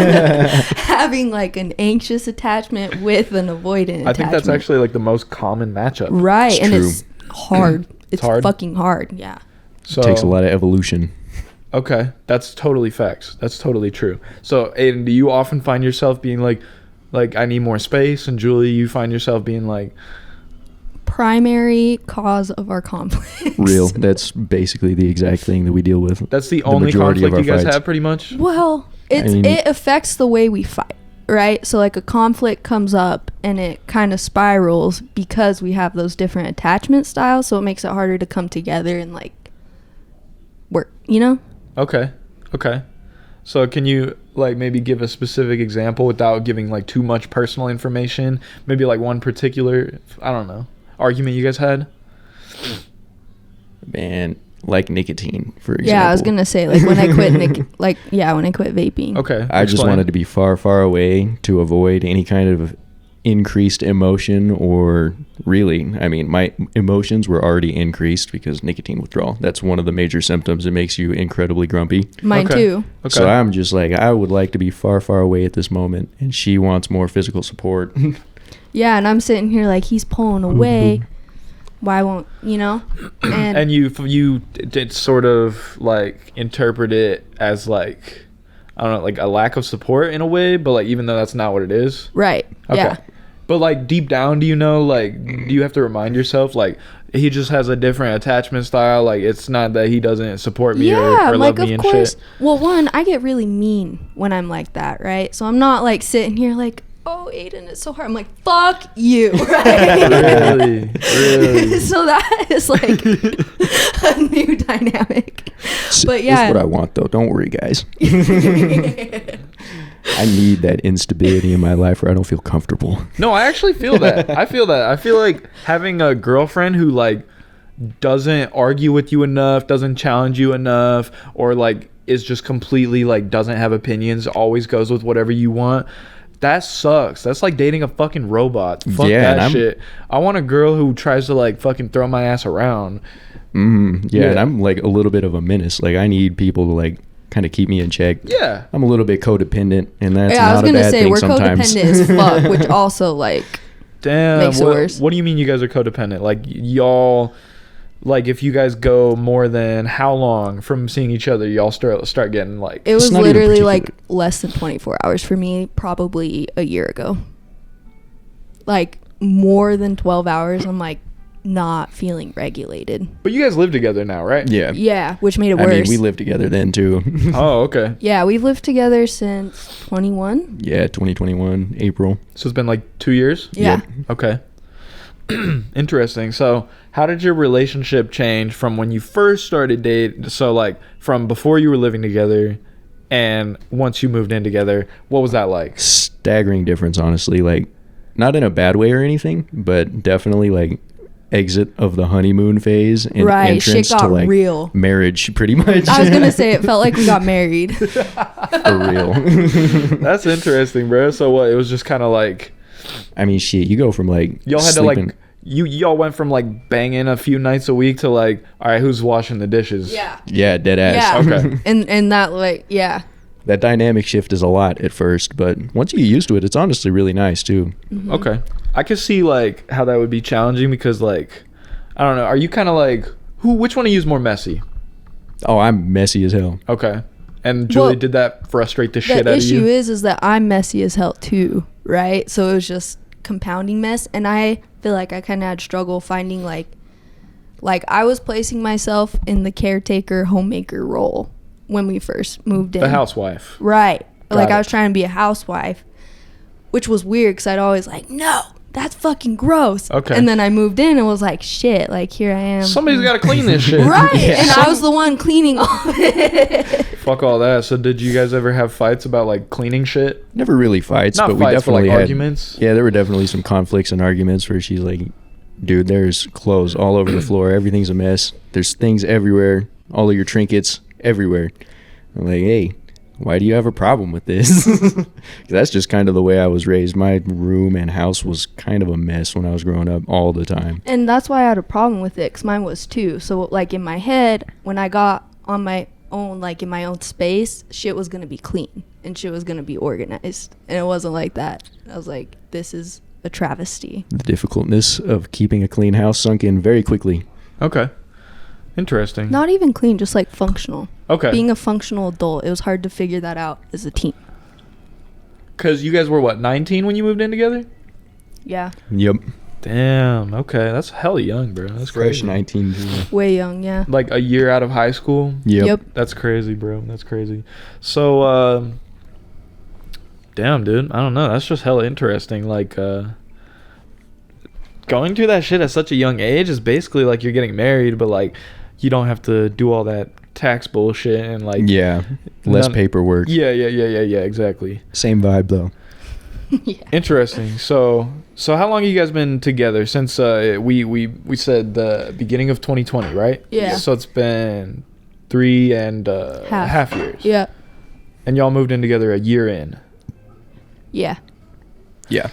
having like an anxious attachment with an avoidant attachment. I think that's actually like the most common matchup. right. It's And true. it's hard. It's hard? fucking hard. Yeah. So, It takes a lot of evolution. Okay, that's totally facts. That's totally true. So, Aiden, do you often find yourself being like I need more space? And Julie, you find yourself being like, Primary cause of our conflicts. Real. That's basically the exact thing that we deal with. that's the only majority of conflict you our guys fights. have, pretty much? Well, it affects the way we fight, right? So like a conflict comes up and it kind of spirals because we have those different attachment styles, so it makes it harder to come together and like work, you know? Okay. So can you like maybe give a specific example without giving like too much personal information? Maybe like one particular, I don't know, argument you guys had? Man, like nicotine, for example. Yeah, I was gonna say like when I quit when I quit vaping. Okay. I just explain. wanted to be far, far away to avoid any kind of increased emotion, or really, I mean, my emotions were already increased because nicotine withdrawal. That's one of the major symptoms. It makes you incredibly grumpy. Mine Okay. too. Okay. So I'm just like, I would like to be far, far away at this moment, and she wants more physical support. Yeah, and I'm sitting here like he's pulling away. Why won't you know? And you did sort of like interpret it as like, I don't know, like a lack of support in a way, but like even though that's not what it is. right. Okay. Yeah. But like deep down, do you know, like, do you have to remind yourself like he just has a different attachment style? Like it's not that he doesn't support me or like love me of and course. shit. Well, one, I get really mean when I'm like that, right? So I'm not like sitting here like, oh, Aiden, it's so hard. I'm like, fuck you, right? Really? So that is like a new dynamic. But yeah. That's what I want, though. Don't worry, guys. I need that instability in my life where I don't feel comfortable. No, I actually feel that. I feel like having a girlfriend who like doesn't argue with you enough, doesn't challenge you enough, or like is just completely like doesn't have opinions, always goes with whatever you want. That sucks. That's like dating a fucking robot. Fuck Yeah, and that I'm- shit. I want a girl who tries to like fucking throw my ass around. Yeah, and I'm like a little bit of a menace. Like, I need people to like kind of keep me in check. Yeah. I'm a little bit codependent, and that's Yeah, I was not a gonna bad say thing we're sometimes. codependent as fuck, which also like Damn. Makes it worse. What do you mean you guys are codependent? Like y'all, like if you guys go more than how long from seeing each other, y'all start getting like. it was not even literally particular. like less than 24 hours for me, probably a year ago. Like more than 12 hours, I'm like not feeling regulated. But you guys live together now, right? Yeah. Yeah, which made it I worse. mean, we lived together then too. Oh, okay. Yeah, we've lived together since 21. Yeah, 2021, April. So it's been like 2 years? Yeah. Okay. Interesting. So how did your relationship change from when you first started dating? So like from before you were living together and once you moved in together, what was that like? Staggering difference, honestly. Like, not in a bad way or anything, but definitely like exit of the honeymoon phase and Right, shit entrance to got like real. marriage, pretty much. I was gonna say it felt like we got married. For real. That's interesting, bro. So what? It was just kind of like I mean, shit, you go from like y'all had sleeping, to like y'all went from like banging a few nights a week to like, all right, who's washing the dishes? yeah, dead ass. Yeah. Okay. And that like yeah. That dynamic shift is a lot at first, but once you get used to it, it's honestly really nice too. Okay. I could see like how that would be challenging because like I don't know, are you kind of like which one of you is more messy? Oh, I'm messy as hell. Okay. And Julie, Well, did that frustrate the shit The out of you? issue is that I'm messy as hell too, right? So it was just compounding mess, and I feel like I kind of had struggle finding like I was placing myself in the caretaker homemaker role when we first moved in. The housewife. Right. Got Like it. I was trying to be a housewife, which was weird because I'd always like, no, that's fucking gross. Okay. And then I moved in and was like, shit, like here I am. Somebody's got to clean this shit. Right. And I was the one cleaning all of it. Fuck all that. So did you guys ever have fights about like cleaning shit? Never really fights, Not but we fights, but definitely like had arguments. Yeah, there were definitely some conflicts and arguments where she's like, dude, there's clothes all over the floor. Everything's a mess. There's things everywhere. All of your trinkets everywhere. I'm like, hey, why do you have a problem with this? 'Cause that's just kind of the way I was raised. My room and house was kind of a mess when I was growing up all the time. And that's why I had a problem with it, because mine was too. So, like, in my head, when I got on my own, like, in my own space, shit was going to be clean and shit was going to be organized. And it wasn't like that. I was like, this is a travesty. The difficultness of keeping a clean house sunk in very quickly. Okay. Interesting. Not even clean, just, like, functional. Okay. Being a functional adult, it was hard to figure that out as a teen. Because you guys were, what, 19 when you moved in together? Yeah. Yep. Damn. Okay. That's hella young, bro. That's Fresh crazy. 19. Way young, yeah. Like a year out of high school? Yep. That's crazy, bro. That's crazy. So, damn, dude. I don't know. That's just hella interesting. Like, going through that shit at such a young age is basically like you're getting married, but, like, you don't have to do all that tax bullshit and, like... Yeah. Less paperwork. Yeah, exactly. Same vibe, though. Yeah. Interesting. So how long have you guys been together since we said the beginning of 2020, right? Yeah. So it's been 3 and half years. Yeah. And y'all moved in together a year in. Yeah. Yeah.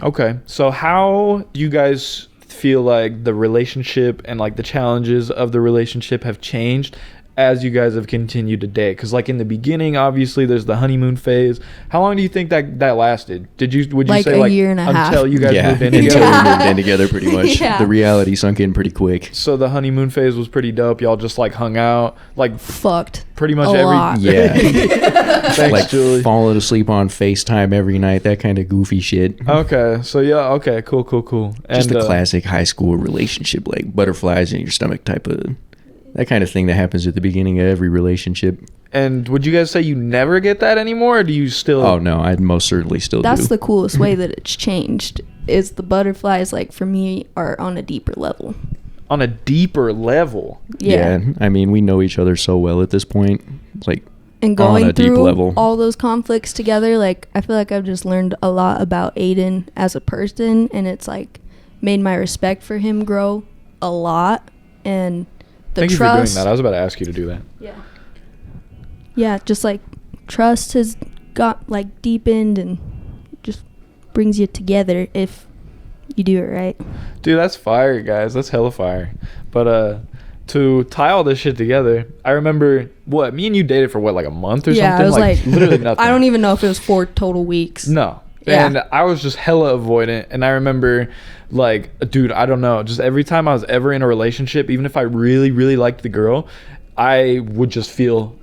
Okay. So how do you guys feel like the relationship and like the challenges of the relationship have changed as you guys have continued to date? Because like in the beginning, obviously there's the honeymoon phase. How long do you think that lasted? Would you Like say a like year and a half. until you guys moved in until together? we moved in together pretty much. Yeah. The reality sunk in pretty quick. So the honeymoon phase was pretty dope. Y'all just like hung out like Fucked. pretty much A every lot. Yeah. Thanks, Like Julie. falling asleep on FaceTime every night, that kind of goofy shit. Okay. So yeah, okay, cool. Just And the classic high school relationship, like butterflies in your stomach type of, that kind of thing that happens at the beginning of every relationship. and would you guys say you never get that anymore, or do you still Oh no, I most certainly still That's do. the coolest way that it's changed. Is the butterflies, like, for me, are on a deeper level. on a deeper level? Yeah. I mean, we know each other so well at this point. Like, And on going a deep through level. all those conflicts together, like, I feel like I've just learned a lot about Aiden as a person, and it's like made my respect for him grow a lot. And the Thank you for trust. doing that. I was about to ask you to do that. Yeah, just like trust has got like deepened and just brings you together if you do it right. Dude, that's fire, guys. That's hella fire. But to tie all this shit together, I remember me and you dated for what, like a month or Yeah, something? I was like literally nothing. I don't even know if it was 4 total weeks. No. Yeah. And I was just hella avoidant. And I remember, like, dude, I don't know. Just every time I was ever in a relationship, even if I really, really liked the girl, I would just feel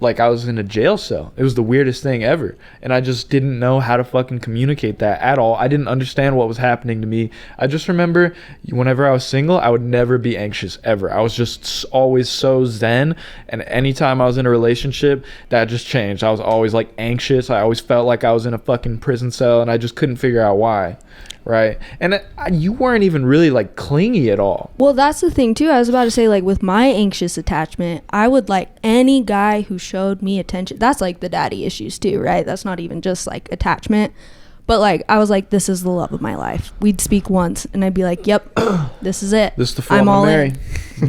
like I was in a jail cell. It was the weirdest thing ever. And I just didn't know how to fucking communicate that at all. I didn't understand what was happening to me. I just remember whenever I was single, I would never be anxious ever. I was just always so zen. And anytime I was in a relationship, that just changed. I was always like anxious. I always felt like I was in a fucking prison cell, and I just couldn't figure out why. Right. And you weren't even really like clingy at all. Well, that's the thing too. I was about to say, like, with my anxious attachment, I would like any guy who showed me attention. That's like the daddy issues too, right? That's not even just like attachment. But like, I was like, this is the love of my life. We'd speak once and I'd be like, yep, this is it. This is the fool I'm I'm all gonna marry. in.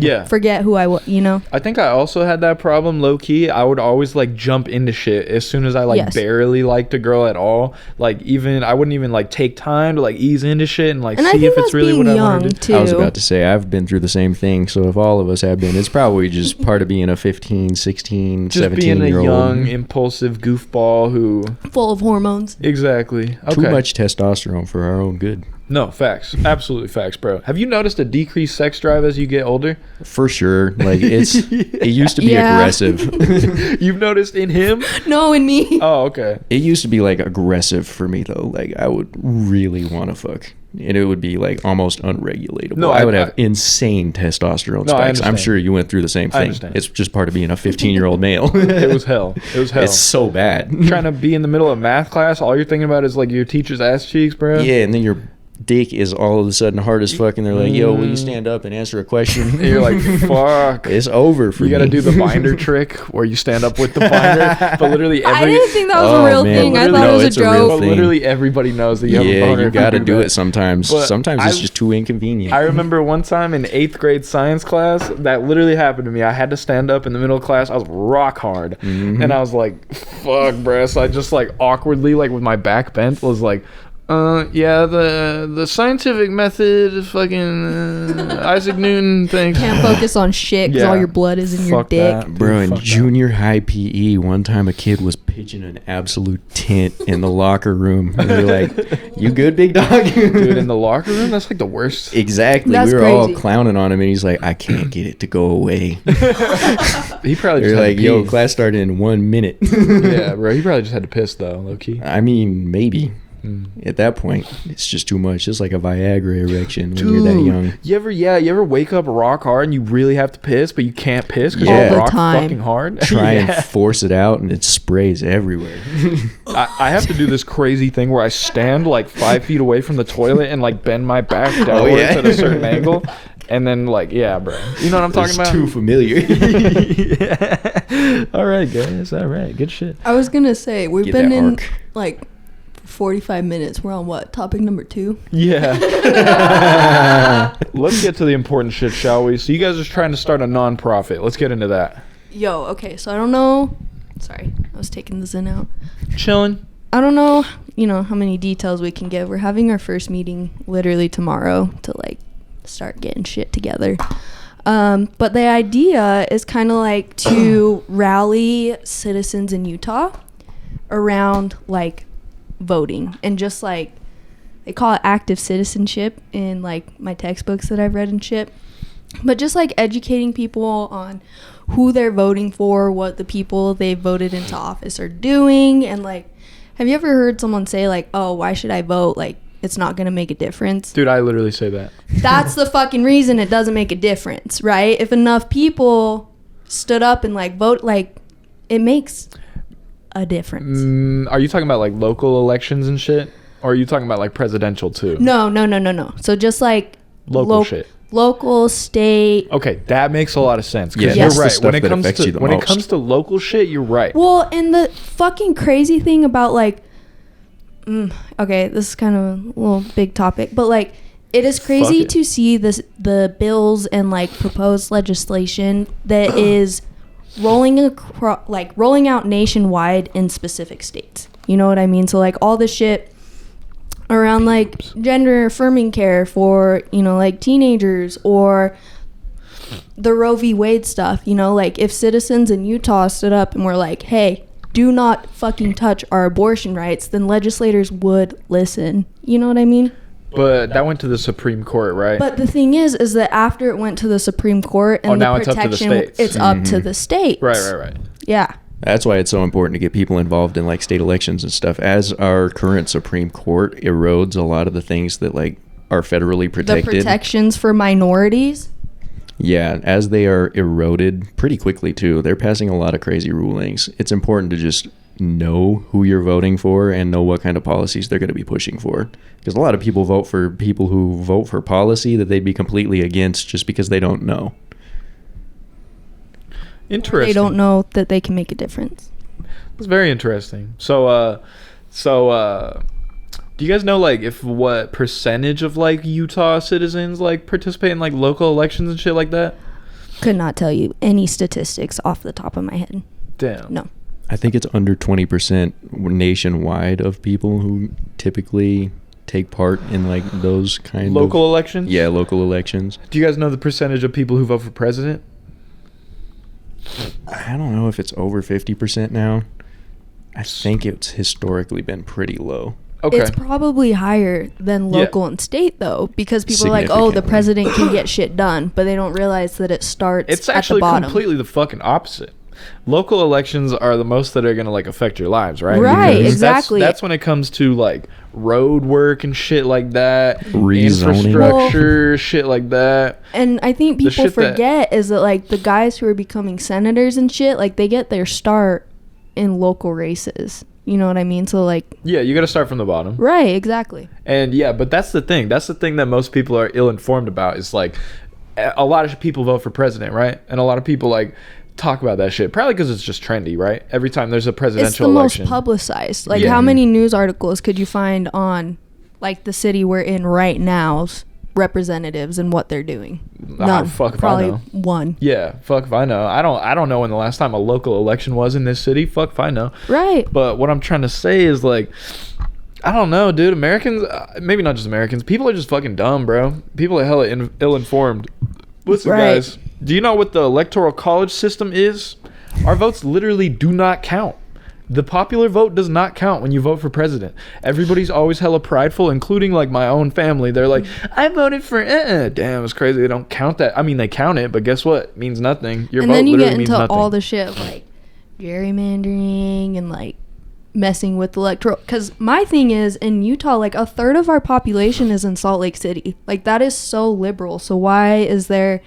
Yeah. Forget who I was, you know? I think I also had that problem low key. I would always like jump into shit as soon as I like Yes. barely liked a girl at all. Like I wouldn't even like take time to like ease into shit and like And I see think if it's that's really being what I young want to do. too. I was about to say, I've been through the same thing. So if all of us have been, it's probably just part of being a 15, 16, Just 17 being a year old. young, impulsive goofball who Full of hormones. exactly. Okay. Too much testosterone for our own good. No, facts. Absolutely facts, bro. Have you noticed a decreased sex drive as you get older? For sure. Like, it used to be Yeah. aggressive. You've noticed in him? No, in me. Oh, okay. It used to be like aggressive for me though. Like, I would really want to fuck, and it would be like almost unregulatable. No, I would I- have insane testosterone No, I spikes. I'm understand. sure you went through the same I thing. understand. It's just part of being a 15-year-old male. It was hell. It was hell. It's so bad. Trying to be in the middle of math class, all you're thinking about is like your teacher's ass cheeks, bro. Yeah, and then you're dick is all of a sudden hard as fuck, and they're like, yo, will you stand up and answer a question? And you're like, fuck. It's over for you me. gotta do the binder trick where you stand up with the binder, but literally I didn't think that was Oh, a real man. thing. I Literally- thought No, it was it's a a real joke. but thing. literally everybody knows that you have a Yeah, boner. you if gotta do that. it sometimes. But Sometimes it's just too inconvenient. I remember one time in 8th grade science class that literally happened to me. I had to stand up in the middle of class. I was rock hard, and I was like, "Fuck, bruh." So I just like awkwardly, like with my back bent, was like, yeah, the scientific method is fucking Isaac Newton thing." Can't focus on shit because Yeah. all your blood is in your Fuck dick. that, dude, Bro, in fuck that. junior high PE, one time a kid was pitching an absolute tent in the locker room. And we were like, you good, big dog? Dude, in the locker room, that's like the worst. Exactly. That's we were all crazy. clowning on him, and he's like, I can't get it to go away. He probably They're just like, had to yo, pee. class started in 1 minute. Yeah, bro. He probably just had to piss though, low key. I mean, maybe. At that point, it's just too much. It's like a Viagra erection when you're that young. You ever wake up rock hard and you really have to piss, but you can't piss because Yeah. you're All the rock time. fucking hard? Try Yeah. and force it out, and it sprays everywhere. I have to do this crazy thing where I stand like 5 feet away from the toilet and like bend my back downwards yeah. at a certain angle, and then like, yeah, bro. You know what I'm talking It's about? too familiar. Yeah. All right, guys. All right, good shit. I was gonna say we've Get been that in arc. like 45 minutes. We're on what? Topic number 2. Yeah. Let's get to the important shit, shall we? So you guys are trying to start a non-profit. Let's get into that. Yo, okay. So I don't know. Sorry, I was taking this in out. Chilling. I don't know, how many details we can give. We're having our first meeting literally tomorrow to like start getting shit together. But the idea is kind of like to rally citizens in Utah around like voting, and just like they call it active citizenship in like my textbooks that I've read and shit. But just like educating people on who they're voting for, what the people they voted into office are doing, and like, have you ever heard someone say like, oh, why should I vote? Like, it's not going to make a difference. Dude, I literally say that. That's the fucking reason it doesn't make a difference, right? If enough people stood up and like vote, like it makes a difference. Are you talking about like local elections and shit? Or are you talking about like presidential too? No. So just like Local shit. Local, state. Okay, that makes a lot of sense. 'Cause Yeah, you're that's the right. stuff When it that comes affects to you the when it most. comes to local shit, you're right. Well, and the fucking crazy thing about like, okay, this is kind of a little big topic, but like, it is crazy it. to see the bills and like proposed legislation that is rolling out nationwide in specific states. You know what I mean? So like all the shit around like gender affirming care for, like teenagers, or the Roe v. Wade stuff, like if citizens in Utah stood up and were like, hey, do not fucking touch our abortion rights, then legislators would listen. You know what I mean? But that went to the Supreme Court, right? But the thing is that after it went to the Supreme Court and now the it's up to the protection, states. it's up to the states. Right. Yeah. That's why it's so important to get people involved in like state elections and stuff. As our current Supreme Court erodes a lot of the things that like are federally The protected. protections for minorities. Yeah, as they are eroded pretty quickly too. They're passing a lot of crazy rulings. It's important to just know who you're voting for and know what kind of policies they're going to be pushing for. Because a lot of people vote for people who vote for policy that they'd be completely against just because they don't know. Interesting. They don't know that they can make a difference. It's very interesting. So do you guys know like what percentage of like Utah citizens like participate in like local elections and shit like that? Could not tell you any statistics off the top of my head. Damn. No. I think it's under 20% nationwide of people who typically take part in like those kind Local of elections? Yeah, local elections. Do you guys know the percentage of people who vote for president? I don't know if it's over 50% now. I think it's historically been pretty low. Okay. It's probably higher than Yeah. local and state, though, because people are like, oh, the Significantly. president can get shit done, but they don't realize that it starts It's at the actually bottom. completely the fucking opposite. Local elections are the most that are going to like affect your lives, right? Right, Because exactly. That's when it comes to like road work and shit like that, Rezoning. infrastructure, shit like that. And I think The people shit that- forget is that, like, the guys who are becoming senators and shit, like, they get their start in local races. You know what I mean? So like, Yeah, you got to start from the bottom. right, exactly. And yeah, but that's the thing. That's the thing that most people are ill-informed about. Is like a lot of people vote for president, right? And a lot of people like talk about that shit. Probably because it's just trendy, right? Every time there's a It's presidential the election. most publicized. Like, Yeah. how many news articles could you find on like the city we're in right now's representatives and what they're doing? None. Fuck if I Probably know. one. Yeah, fuck if I know. I don't know when the last time a local election was in this city. Fuck if I know. Right. But what I'm trying to say is like, I don't know, dude. Americans, maybe not just Americans. People are just fucking dumb, bro. People are hella ill-informed. Listen, Right. guys. Do you know what the electoral college system is? Our votes literally do not count. The popular vote does not count when you vote for president. Everybody's always hella prideful, including like my own family. They're like, I voted for damn, it's crazy. They don't count that. I mean, they count it, but guess what? It means nothing. Your And vote then you literally get means into nothing. all the shit of like gerrymandering and like messing with electoral. Because my thing is, in Utah, like a third of our population is in Salt Lake City. Like, that is so liberal. So why is there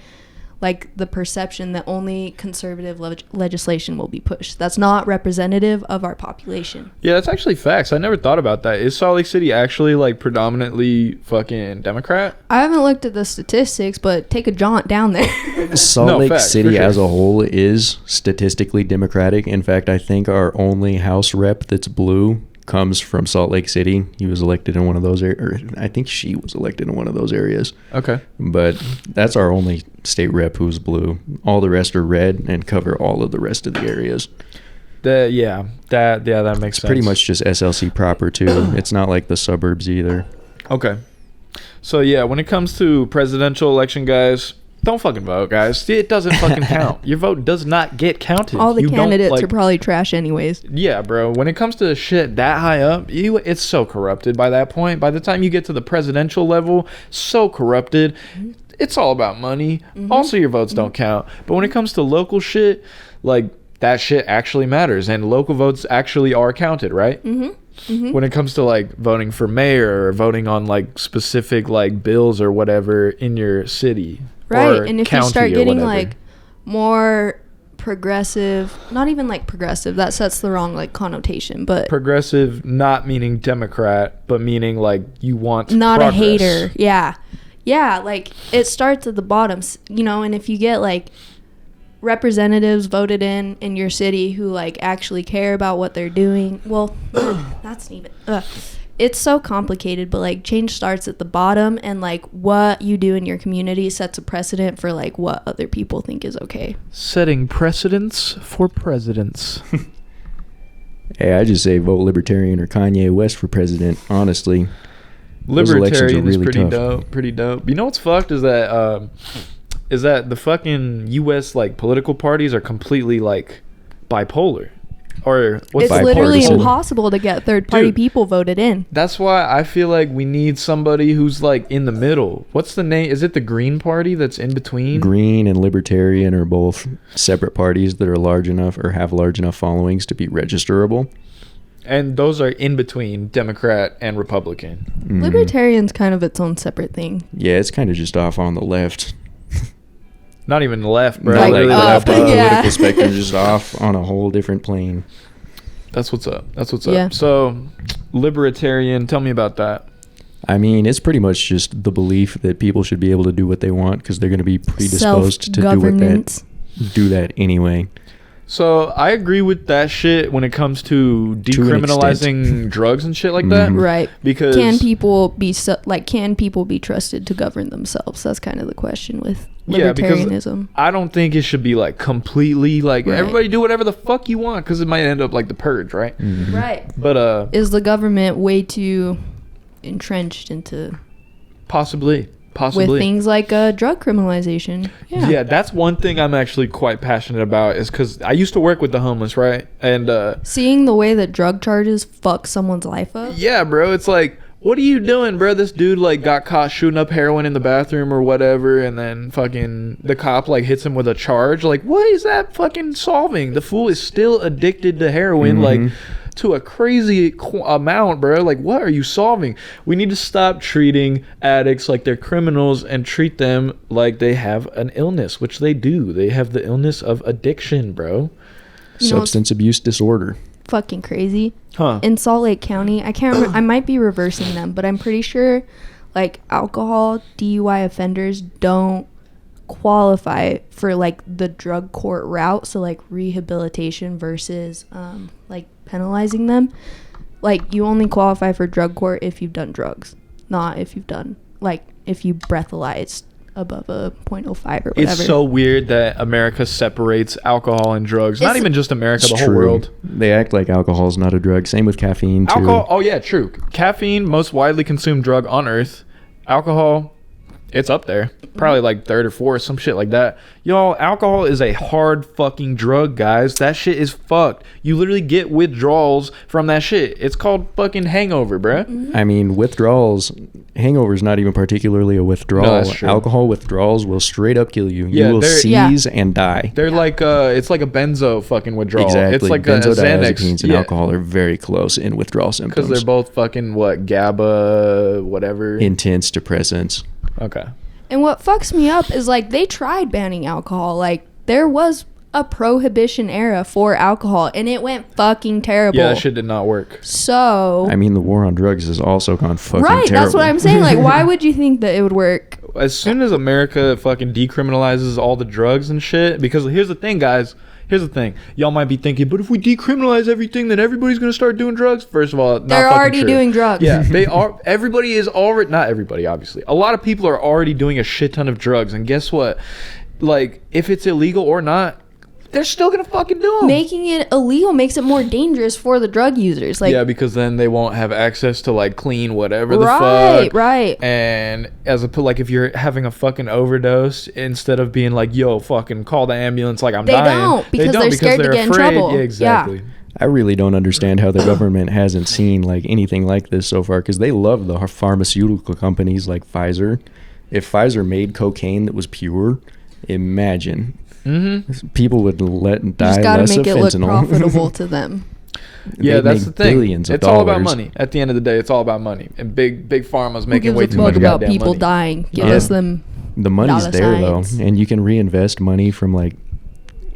like the perception that only conservative legislation will be pushed? That's not representative of our population. Yeah, that's actually facts. I never thought about that. Is Salt Lake City actually like predominantly fucking Democrat? I haven't looked at the statistics, but take a jaunt down there. Salt No, Lake facts, for City sure. as a whole is statistically Democratic. In fact, I think our only House rep that's blue comes from Salt Lake City. He was elected in one of those areas. I think she was elected in one of those areas. Okay. But that's our only state rep who's blue. All the rest are red and cover all of the rest of the areas. That makes sense. Pretty much just SLC proper too. It's not like the suburbs either. Okay. So yeah, when it comes to presidential election, guys, don't fucking vote, guys. It doesn't fucking count. Your vote does not get counted. All the You don't, candidates like- are probably trash anyways. Yeah, bro. When it comes to shit that high up, it's so corrupted by that point. By the time you get to the presidential level, so corrupted. It's all about money. Also, your votes don't count. But when it comes to local shit, like that shit actually matters, and local votes actually are counted, right? When it comes to like voting for mayor or voting on like specific like bills or whatever in your city, Right. or And if you county start or getting whatever. like more progressive, not even like progressive, that sets the wrong like connotation, but Progressive, not meaning Democrat, but meaning like you want not progress. a hater. Yeah, like it starts at the bottom, you know, and if you get like representatives voted in your city who like actually care about what they're doing, well, that's even it's so complicated, but like change starts at the bottom, and like what you do in your community sets a precedent for like what other people think is okay. Setting precedents for presidents. Hey, I just say vote Libertarian or Kanye West for president, honestly. Those elections are Libertarian is really pretty tough. dope. Pretty dope. You know what's fucked is that the fucking U.S. like political parties are completely like bipolar, or what's It's bipolar? literally bipartisan. impossible to get third party Dude. people voted in. That's why I feel like we need somebody who's like in the middle. What's the name? Is it the Green Party that's in between? Green and Libertarian are both separate parties that are large enough or have large enough followings to be registerable. And those are in between Democrat and Republican. Libertarian's kind of its own separate thing. Yeah, it's kind of just off on the left. Not even the left, bro. Not Like like the up, left of the yeah. political spectrum, just off on a whole different plane. That's what's up. Yeah. So, libertarian, tell me about that. I mean, it's pretty much just the belief that people should be able to do what they want because they're going to be predisposed to Self-governance. do that anyway. So, I agree with that shit when it comes to an decriminalizing drugs and shit like that. Mhm. Right. Because Can people be trusted to govern themselves? That's kind of the question with Yeah, because libertarianism. I don't think it should be like completely like Right. everybody do whatever the fuck you want because it might end up like the purge, right? Right. But Is the government way too entrenched into possibly with things like drug criminalization? Yeah, that's one thing I'm actually quite passionate about is because I used to work with the homeless, right? And Seeing the way that drug charges fuck someone's life up. yeah, bro, it's like, what are you doing, bro? This dude like got caught shooting up heroin in the bathroom or whatever, and then fucking the cop like hits him with a charge. Like, what is that fucking solving? The fool is still addicted to heroin, like to a crazy amount, bro. Like, what are you solving? We need to stop treating addicts like they're criminals and treat them like they have an illness, which they do. They have the illness of addiction, bro. You know, Substance abuse disorder. fucking crazy. Huh. In Salt Lake County, I can't I might be reversing them, but I'm pretty sure like alcohol DUI offenders don't qualify for like the drug court route, so like rehabilitation versus like penalizing them. Like you only qualify for drug court if you've done drugs, not if you've done like if you breathalyzed above a 0.05 or whatever. It's so weird that America separates alcohol and drugs. Not even just America, the whole world. They act like alcohol is not a drug. Same with caffeine, too. Alcohol, oh yeah, true. Caffeine, most widely consumed drug on Earth. Alcohol, it's up there. Probably like third or fourth, some shit like that. Y'all, alcohol is a hard fucking drug, guys. That shit is fucked. You literally get withdrawals from that shit. It's called fucking hangover, bruh. I mean, withdrawals, hangover is not even particularly a withdrawal. No, that's true. Alcohol withdrawals will straight up kill you. Yeah, You will seize and die. They're like, it's like a benzo fucking withdrawal. Exactly. It's like a Benzodiazepines Xanax. and alcohol are very close in withdrawal symptoms. Because they're both fucking, what, GABA, whatever. Intense depressants. Okay. And what fucks me up is like they tried banning alcohol. Like there was a prohibition era for alcohol and it went fucking terrible. Yeah, that shit did not work. So I mean, the war on drugs has also gone fucking right, terrible. that's what I'm saying. Like why would you think that it would work? As soon as America fucking decriminalizes all the drugs and shit, because here's the thing, guys. Here's the thing. Y'all might be thinking, but if we decriminalize everything, then everybody's going to start doing drugs? First of all, not They're fucking already true. doing drugs. Yeah, they are. Everybody is already, not everybody, obviously. A lot of people are already doing a shit ton of drugs. And guess what? Like, if it's illegal or not, they're still going to fucking do them. Making it illegal makes it more dangerous for the drug users. Like yeah, because then they won't have access to like clean whatever the right, fuck. right. And as a like, if you're having a fucking overdose, instead of being like, "Yo, fucking call the ambulance," like I'm They dying, don't, because they're scared to get in trouble. Yeah, exactly. I really don't understand how the government hasn't seen like anything like this so far, because they love the pharmaceutical companies like Pfizer. If Pfizer made cocaine that was pure, imagine. People would let die You just gotta less make of it look fentanyl. profitable to them. Yeah, They'd that's make the thing. billions of It's all about dollars. money. At the end of the day, it's all about money. And big pharma's Who making gives way a too fuck much about goddamn people money. dying? Give Yeah. us them. The money's dollar there signs. though, and you can reinvest money from like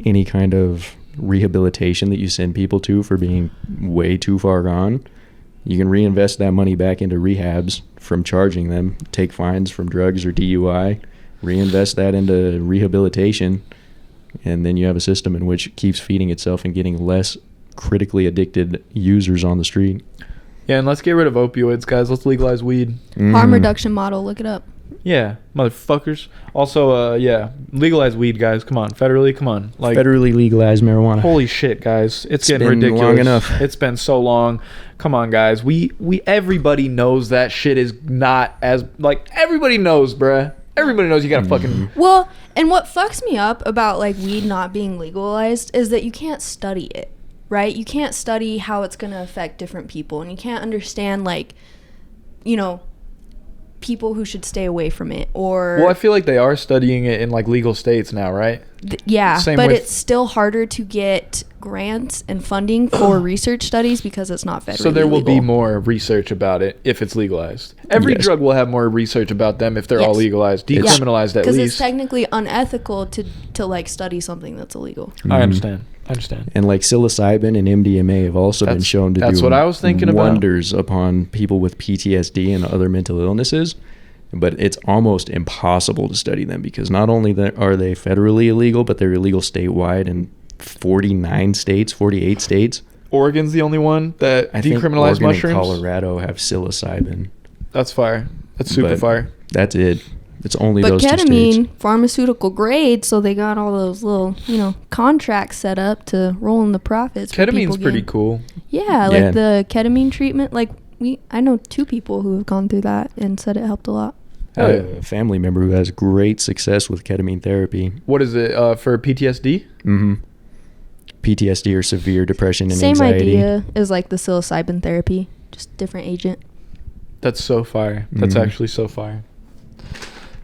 any kind of rehabilitation that you send people to for being way too far gone. You can reinvest that money back into rehabs from charging them, take fines from drugs or DUI, reinvest that into rehabilitation, and then you have a system in which it keeps feeding itself and getting less critically addicted users on the street. Yeah, and let's get rid of opioids, guys. Let's legalize weed. Harm reduction model. Look it up. Yeah, motherfuckers. Also, yeah, legalize weed, guys. Come on, federally, come on. Like, Federally legalized marijuana. holy shit, guys. It's getting been ridiculous. long enough. It's been so long. Come on, guys. We everybody knows that shit is not as, like, everybody knows, bruh. Everybody knows you gotta fucking... Well, and what fucks me up about like weed not being legalized is that you can't study it, right? You can't study how it's going to affect different people, and you can't understand like, you know, people who should stay away from it, or Well, I feel like they are studying it in, like, legal states now, right? yeah, Same but with- it's still harder to get grants and funding for research studies because it's not federally So there will be legal. more research about it if it's legalized. Every Yes. drug will have more research about them if they're all Yes. legalized, decriminalized at because it's least. technically unethical to like study something that's illegal. I understand. And like psilocybin and MDMA have also been That's- shown to that's do what I was thinking about. wonders upon people with PTSD and other mental illnesses. But it's almost impossible to study them because not only are they federally illegal, but they're illegal statewide in 49 states, 48 states. Oregon's the only one that I think decriminalized Oregon mushrooms. and Colorado have psilocybin. That's fire. That's super But fire. That's it. It's only But those two ketamine, states. pharmaceutical grade, so they got all those little, contracts set up to roll in the profits. for Ketamine's people pretty getting- cool. Yeah, Yeah. like the ketamine treatment. Like I know 2 people who have gone through that and said it helped a lot. I have a family member who has great success with ketamine therapy. What is it for PTSD? PTSD or severe depression and Same anxiety. idea as like the psilocybin therapy, just different agent. That's so fire. That's Mhm. actually so fire.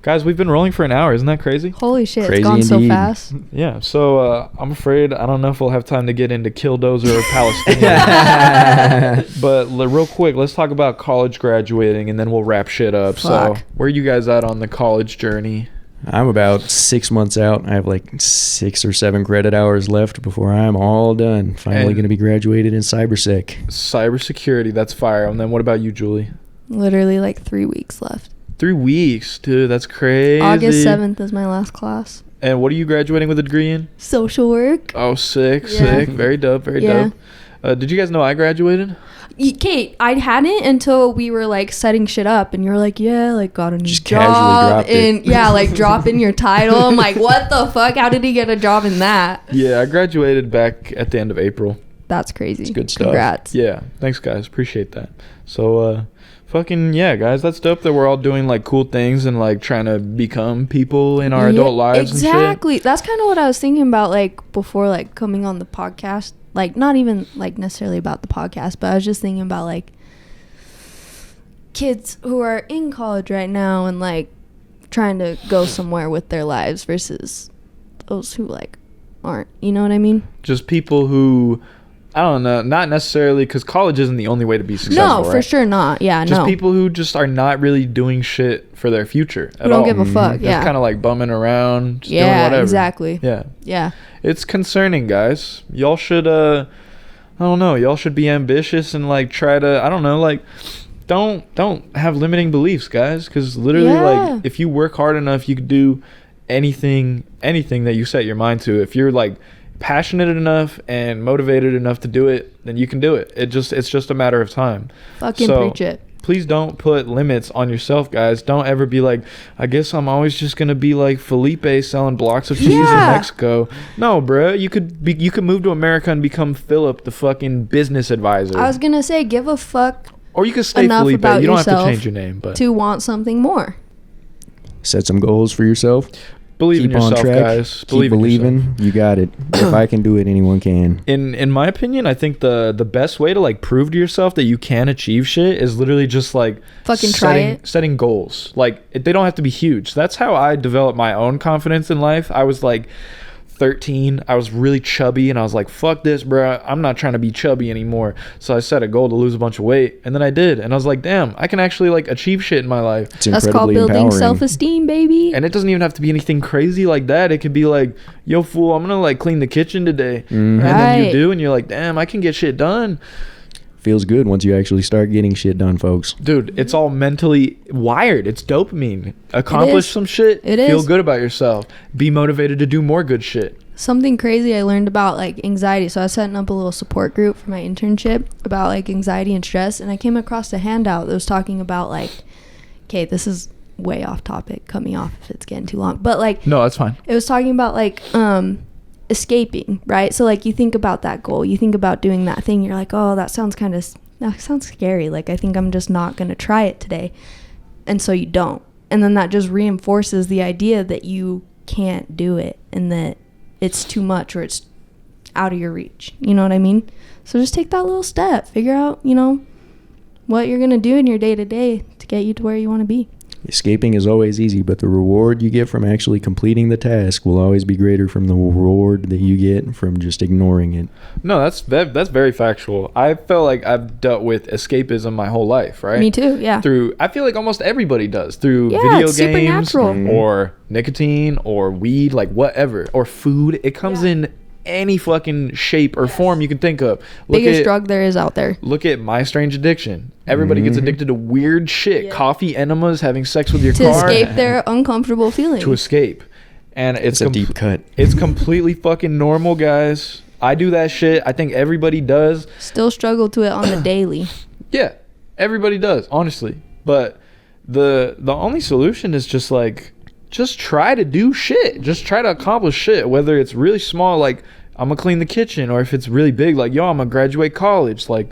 Guys, we've been rolling for an hour. Isn't that crazy? Holy shit, Crazy it's gone so indeed. fast. Yeah. So I'm afraid I don't know if we'll have time to get into Killdozer or Palestine. But real quick, let's talk about college graduating, and then we'll wrap shit up. So Fuck. where are you guys at on the college journey? I'm about 6 months out. I have like 6 or 7 credit hours left before I'm all done. Finally And- going to be graduated in cybersec. Cybersecurity, that's fire. And then what about you, Julie? Literally like 3 weeks left. 3 weeks, dude. That's crazy. August 7th is my last class. And what are you graduating with a degree in? Social work. Oh, sick, Yeah. sick. Very dope, very Yeah. dope. Did you guys know I graduated? Kate, I hadn't until we were like setting shit up, and you're like, yeah, like got a new Just casually job, dropped it. and yeah, like drop in your title. I'm like, what the fuck? How did he get a job in that? Yeah, I graduated back at the end of April. That's crazy. It's good stuff. Congrats. Yeah, thanks, guys. Appreciate that. So, fucking yeah, guys, that's dope that we're all doing like cool things and like trying to become people in our adult lives and shit. Exactly. That's kind of what I was thinking about, like before, like coming on the podcast. Like not even like necessarily about the podcast, but I was just thinking about like kids who are in college right now and like trying to go somewhere with their lives versus those who like aren't. You know what I mean? Just people who, I don't know, not necessarily, because college isn't the only way to be successful. No, for right? sure not. Yeah, Just no. people who just are not really doing shit for their future at who don't all. give a fuck. Just Yeah. kind of like bumming around, just doing Yeah, whatever. exactly. Yeah. Yeah. It's concerning, guys. Y'all should, I don't know, y'all should be ambitious and like try to, I don't know, like, don't have limiting beliefs, guys, because literally, Yeah. like, if you work hard enough, you could do anything that you set your mind to. If you're like passionate enough and motivated enough to do it, then you can do it. It's just a matter of time. Fucking So, preach it. Please don't put limits on yourself, guys. Don't ever be like, I guess I'm always just gonna be like Felipe selling blocks of cheese in Yeah. Mexico. No, bro. You could move to America and become Philip, the fucking business advisor. I was gonna say, give a fuck Or you could stay enough Felipe. about You don't have to yourself change your name, but to want something more. Set some goals for yourself. believe in Keep on yourself, track. guys. Keep Believe in yourself. believing. You got it. If I can do it, anyone can. In my opinion, I think the best way to like prove to yourself that you can achieve shit is literally just like Fucking try it. setting goals. Like they don't have to be huge. That's how I developed my own confidence in life. I was like 13, I was really chubby and I was like, fuck this, bro, I'm not trying to be chubby anymore. So I set a goal to lose a bunch of weight, and then I did, and I was like, damn, I can actually like achieve shit in my life. It's That's called incredibly building empowering. self-esteem, baby. And it doesn't even have to be anything crazy like that. It could be like, yo, fool, I'm gonna like clean the kitchen today. And then you Right. do, and you're like, damn, I can get shit done. Feels good once you actually start getting shit done, folks. Dude, it's all mentally wired. It's dopamine. Accomplish is. some shit. It Feel is. good about yourself. Be motivated to do more good shit. Something crazy I learned about like anxiety. So I was setting up a little support group for my internship about like anxiety and stress, and I came across a handout that was talking about like, okay, this is way off topic. Cut me off if it's getting too long. But like, No, that's fine. it was talking about like escaping, right? So like you think about that goal, you think about doing that thing, you're like, oh, that sounds scary, like I think I'm just not gonna try it today, and so you don't, and then that just reinforces the idea that you can't do it and that it's too much or it's out of your reach. You know what I mean? So just take that little step, figure out, you know, what you're gonna do in your day-to-day to get you to where you want to be. Escaping is always easy, but the reward you get from actually completing the task will always be greater from the reward that you get from just ignoring it. No, that's very factual. I felt like I've dealt with escapism my whole life, right? Me too, yeah. Through, I feel like almost everybody does, through Yeah, video it's games supernatural. or nicotine or weed, like whatever, or food. It comes in any fucking shape or form you can think of. Biggest drug there is out there. Look at My Strange Addiction. Everybody gets addicted to weird shit. Yeah. Coffee enemas, having sex with your To car. escape their uncomfortable feelings. To escape. And it's It's a deep cut. It's completely fucking normal, guys. I do that shit. I think everybody does. Still struggle to it on the daily. Yeah, everybody does, honestly. But the only solution is just like, just try to do shit. Just try to accomplish shit. Whether it's really small, like I'm gonna clean the kitchen, or if it's really big, like yo, I'm gonna graduate college. Like,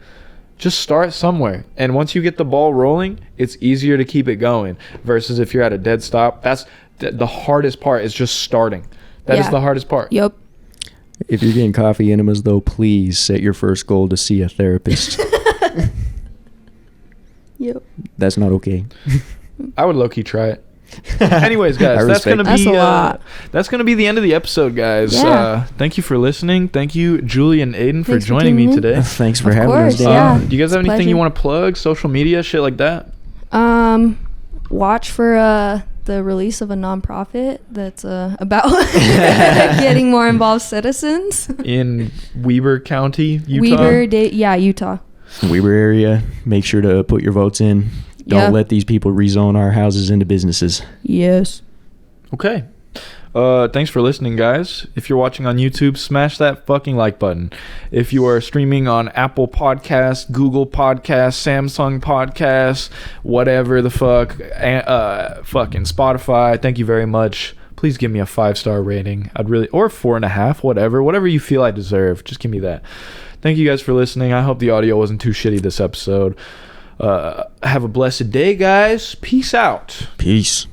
just start somewhere. And once you get the ball rolling, it's easier to keep it going. Versus if you're at a dead stop, that's the hardest part. Is just starting. That is Yeah. the hardest part. Yup. If you're getting coffee enemas, though, please set your first goal to see a therapist. Yep. That's not okay. I would low-key try it. Anyways, guys, I that's gonna respect be That's a lot. that's gonna be the end of the episode, guys. Yeah. Thank you for listening. Thank you, Julie and Aiden, for Thanks for joining me tuning in. today. Thanks for Of having course, us, Dan. yeah. Do you guys have It's a anything you pleasure. want to plug? Social media, shit like that? Watch for the release of a nonprofit that's about getting more involved citizens. In Weber County, Utah. Utah. Weber area. Make sure to put your votes in. Don't let these people rezone our houses into businesses. Yes. Okay. Thanks for listening, guys. If you're watching on YouTube, smash that fucking like button. If you are streaming on Apple Podcasts, Google Podcasts, Samsung Podcasts, whatever the fuck, fucking Spotify, thank you very much. Please give me a 5-star rating. I'd really, or 4.5, whatever you feel I deserve. Just give me that. Thank you guys for listening. I hope the audio wasn't too shitty this episode. Have a blessed day, guys. Peace out. Peace.